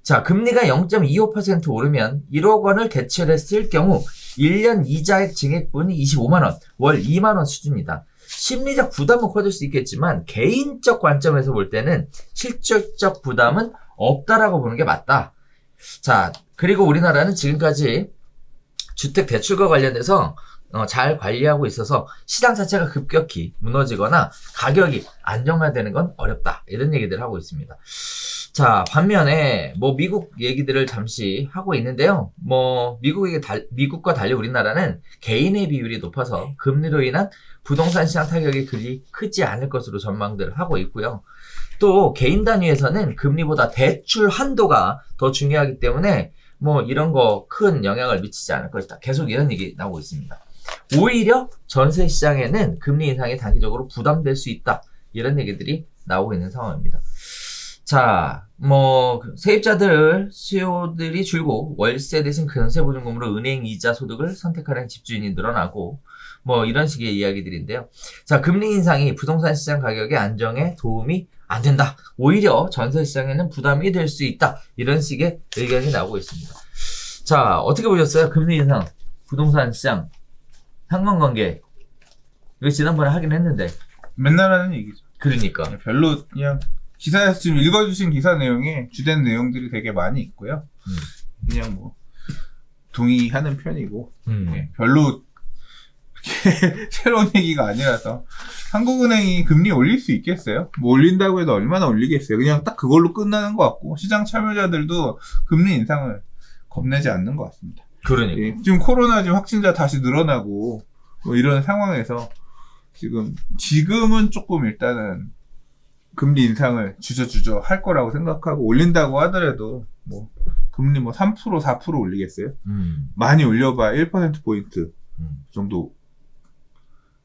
[SPEAKER 1] 자, 금리가 0.25% 오르면 1억 원을 대출했을 경우 1년 이자액 증액분이 25만 원, 월 2만 원 수준이다. 심리적 부담은 커질 수 있겠지만 개인적 관점에서 볼 때는 실질적 부담은 없다라고 보는 게 맞다. 자, 그리고 우리나라는 지금까지 주택 대출과 관련해서 잘 관리하고 있어서 시장 자체가 급격히 무너지거나 가격이 안정화되는 건 어렵다. 이런 얘기들을 하고 있습니다. 자, 반면에 미국 얘기들을 잠시 하고 있는데요. 미국과 달리 우리나라는 개인의 비율이 높아서 금리로 인한 부동산 시장 타격이 그리 크지 않을 것으로 전망들을 하고 있고요. 또 개인 단위에서는 금리보다 대출 한도가 더 중요하기 때문에 이런 거 큰 영향을 미치지 않을 것이다. 계속 이런 얘기 나오고 있습니다. 오히려 전세 시장에는 금리 인상이 단기적으로 부담될 수 있다. 이런 얘기들이 나오고 있는 상황입니다. 자, 세입자들 수요들이 줄고 월세 대신 전세 보증금으로 은행 이자 소득을 선택하는 집주인이 늘어나고 이런 식의 이야기들인데요. 자, 금리 인상이 부동산 시장 가격의 안정에 도움이 안 된다. 오히려 전세 시장에는 부담이 될 수 있다. 이런 식의 의견이 나오고 있습니다. 자, 어떻게 보셨어요? 금리 인상, 부동산 시장 상관관계. 이거 지난번에 하긴 했는데.
[SPEAKER 2] 맨날 하는 얘기죠.
[SPEAKER 1] 그러니까.
[SPEAKER 2] 별로 그냥 기사에서 지금 읽어주신 기사 내용에 주된 내용들이 되게 많이 있고요. 그냥 동의하는 편이고 별로 그렇게 새로운 얘기가 아니라서 한국은행이 금리 올릴 수 있겠어요? 올린다고 해도 얼마나 올리겠어요? 그냥 딱 그걸로 끝나는 것 같고 시장 참여자들도 금리 인상을 겁내지 않는 것 같습니다.
[SPEAKER 1] 그러니까.
[SPEAKER 2] 지금 코로나 확진자 다시 늘어나고 이런 상황에서 지금은 조금 일단은 금리 인상을 주저주저 할 거라고 생각하고 올린다고 하더라도 금리 3% 4% 올리겠어요? 많이 올려봐 1%포인트 정도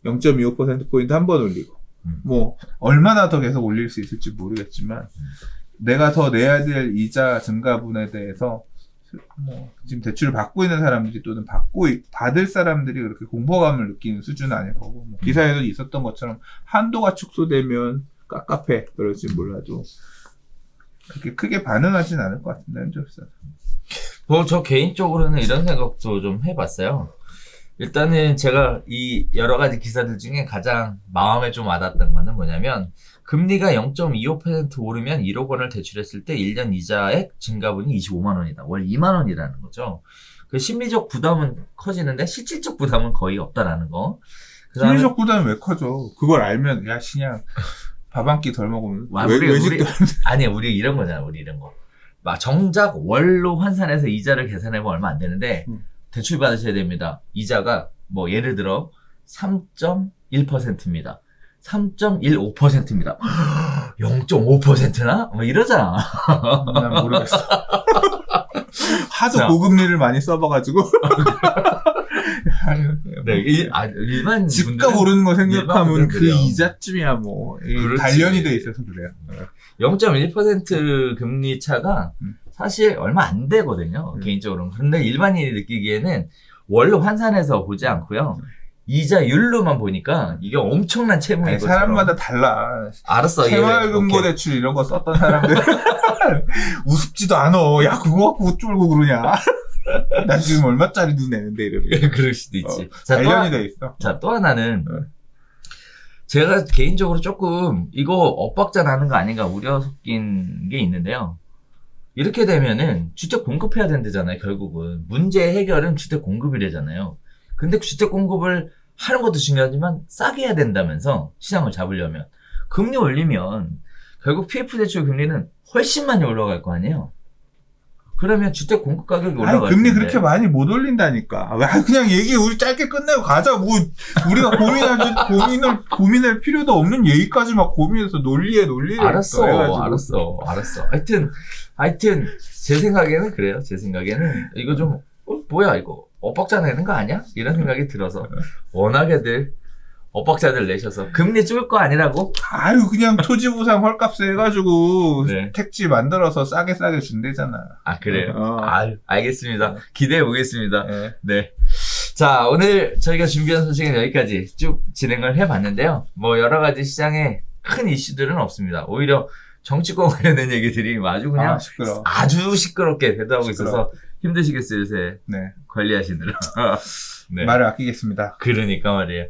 [SPEAKER 2] 0.25%포인트 한 번 올리고 얼마나 더 계속 올릴 수 있을지 모르겠지만 내가 더 내야 될 이자 증가분에 대해서 지금 대출을 받고 있는 사람들이 또는 받을 사람들이 그렇게 공포감을 느끼는 수준은 아닐 거고 기사에도 있었던 것처럼 한도가 축소되면 깝깝해 그럴지 몰라도 그렇게 크게 반응하진 않을 것 같은데 현재
[SPEAKER 1] 저 개인적으로는 이런 생각도 좀 해봤어요. 일단은 제가 이 여러 가지 기사들 중에 가장 마음에 좀 와닿았던 거는 뭐냐면 금리가 0.25% 오르면 1억 원을 대출했을 때 1년 이자액 증가분이 25만 원이다. 월 2만 원이라는 거죠. 그 심리적 부담은 커지는데 실질적 부담은 거의 없다라는 거. 그다음에
[SPEAKER 2] 심리적 부담이 왜 커져? 그걸 알면 야 그냥 밥 한 끼 덜 먹으면 외식도
[SPEAKER 1] 아니 우리 이런 거잖아. 우리 이런 거. 막 정작 월로 환산해서 이자를 계산해보면 얼마 안 되는데 대출 받으셔야 됩니다. 이자가 뭐 예를 들어 3.1%입니다. 3.15%입니다. 0.5%나? 뭐 이러잖아.
[SPEAKER 2] 난 모르겠어. 하도
[SPEAKER 1] 자.
[SPEAKER 2] 고금리를 많이 써봐가지고
[SPEAKER 1] 네, 일반
[SPEAKER 2] 집값
[SPEAKER 1] 분들은
[SPEAKER 2] 오르는 거
[SPEAKER 1] 일반
[SPEAKER 2] 생각하면
[SPEAKER 1] 분들은
[SPEAKER 2] 그
[SPEAKER 1] 그래요.
[SPEAKER 2] 이자쯤이야 뭐
[SPEAKER 1] 그렇지.
[SPEAKER 2] 단련이 돼 있어서 그래요.
[SPEAKER 1] 0.1% 금리 차가 사실 얼마 안 되거든요. 개인적으로는. 그런데 일반인이 느끼기에는 월로 환산해서 보지 않고요. 이자율로만 보니까 이게 엄청난 채무인
[SPEAKER 2] 아니,
[SPEAKER 1] 것처럼.
[SPEAKER 2] 사람마다 달라.
[SPEAKER 1] 알았어.
[SPEAKER 2] 새마을금고대출 이런 거 썼던 사람들 우습지도 않아. 야 그거 갖고 어쩌고 그러냐. 나 지금 얼마짜리도 내는데 이러면.
[SPEAKER 1] 그럴 수도 있지. 자,
[SPEAKER 2] 단련이 돼 있어.
[SPEAKER 1] 자, 또 하나는 제가 개인적으로 조금 이거 엇박자 나는 거 아닌가 우려 섞인 게 있는데요. 이렇게 되면은 주택 공급해야 된다잖아요, 결국은. 문제 해결은 주택 공급이래잖아요. 근데 주택 공급을 하는 것도 중요하지만 싸게 해야 된다면서 시장을 잡으려면. 금리 올리면 결국 PF 대출 금리는 훨씬 많이 올라갈 거 아니에요? 그러면 주택 공급 가격이 올라갈
[SPEAKER 2] 아니 금리
[SPEAKER 1] 텐데.
[SPEAKER 2] 그렇게 많이 못 올린다니까. 왜 그냥 얘기 우리 짧게 끝내고 가자. 뭐 우리가 고민할 필요도 없는 얘기까지 막 고민해서 논리를
[SPEAKER 1] 알았어,
[SPEAKER 2] 해가지고.
[SPEAKER 1] 알았어. 하여튼 제 생각에는 그래요. 제 생각에는 이거 좀 뭐야 이거 엇박자 내는 거 아니야? 이런 생각이 들어서 워낙에들 엇박자들 내셔서 금리 줄 거 아니라고?
[SPEAKER 2] 아유 그냥 토지 보상 헐값에 해가지고
[SPEAKER 1] 네.
[SPEAKER 2] 택지 만들어서 싸게 준대잖아.
[SPEAKER 1] 아 그래요?
[SPEAKER 2] 어.
[SPEAKER 1] 알겠습니다. 기대해 보겠습니다.
[SPEAKER 2] 네.
[SPEAKER 1] 네. 자, 오늘 저희가 준비한 소식은 여기까지 쭉 진행을 해봤는데요. 뭐 여러 가지 시장에 큰 이슈들은 없습니다. 오히려 정치권 관련된 얘기들이 아주 그냥
[SPEAKER 2] 시끄러워.
[SPEAKER 1] 아주 시끄럽게 대두하고
[SPEAKER 2] 시끄러워.
[SPEAKER 1] 있어서 힘드시겠어요, 요새
[SPEAKER 2] 네.
[SPEAKER 1] 관리하시느라. 네.
[SPEAKER 2] 말을 아끼겠습니다.
[SPEAKER 1] 그러니까 말이에요.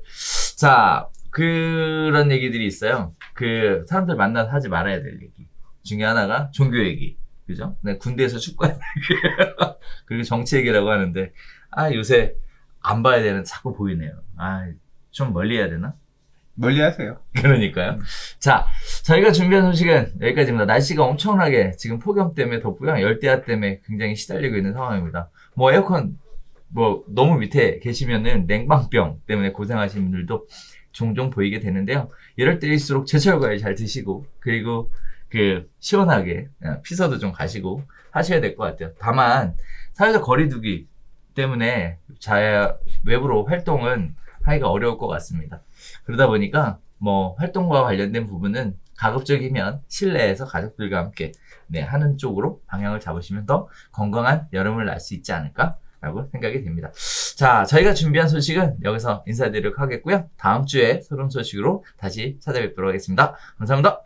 [SPEAKER 1] 자, 그런 얘기들이 있어요. 그 사람들 만나서 하지 말아야 될 얘기 중에 하나가 종교 얘기. 그죠? 네, 군대에서 축구하는 얘기. 그리고 정치 얘기라고 하는데, 요새 안 봐야 되는 자꾸 보이네요. 좀 멀리 해야 되나?
[SPEAKER 2] 멀리 하세요.
[SPEAKER 1] 그러니까요. 자, 저희가 준비한 소식은 여기까지입니다. 날씨가 엄청나게 지금 폭염 때문에 덥고요. 열대야 때문에 굉장히 시달리고 있는 상황입니다. 뭐 에어컨 너무 밑에 계시면은 냉방병 때문에 고생하시는 분들도 종종 보이게 되는데요. 이럴 때일수록 제철 과일 잘 드시고 그리고 시원하게 피서도 좀 가시고 하셔야 될 것 같아요. 다만 사회적 거리두기 때문에 외부로 활동은 하기가 어려울 것 같습니다. 그러다 보니까 활동과 관련된 부분은 가급적이면 실내에서 가족들과 함께 하는 쪽으로 방향을 잡으시면 더 건강한 여름을 날 수 있지 않을까라고 생각이 됩니다. 자, 저희가 준비한 소식은 여기서 인사드리도록 하겠고요. 다음 주에 새로운 소식으로 다시 찾아뵙도록 하겠습니다. 감사합니다.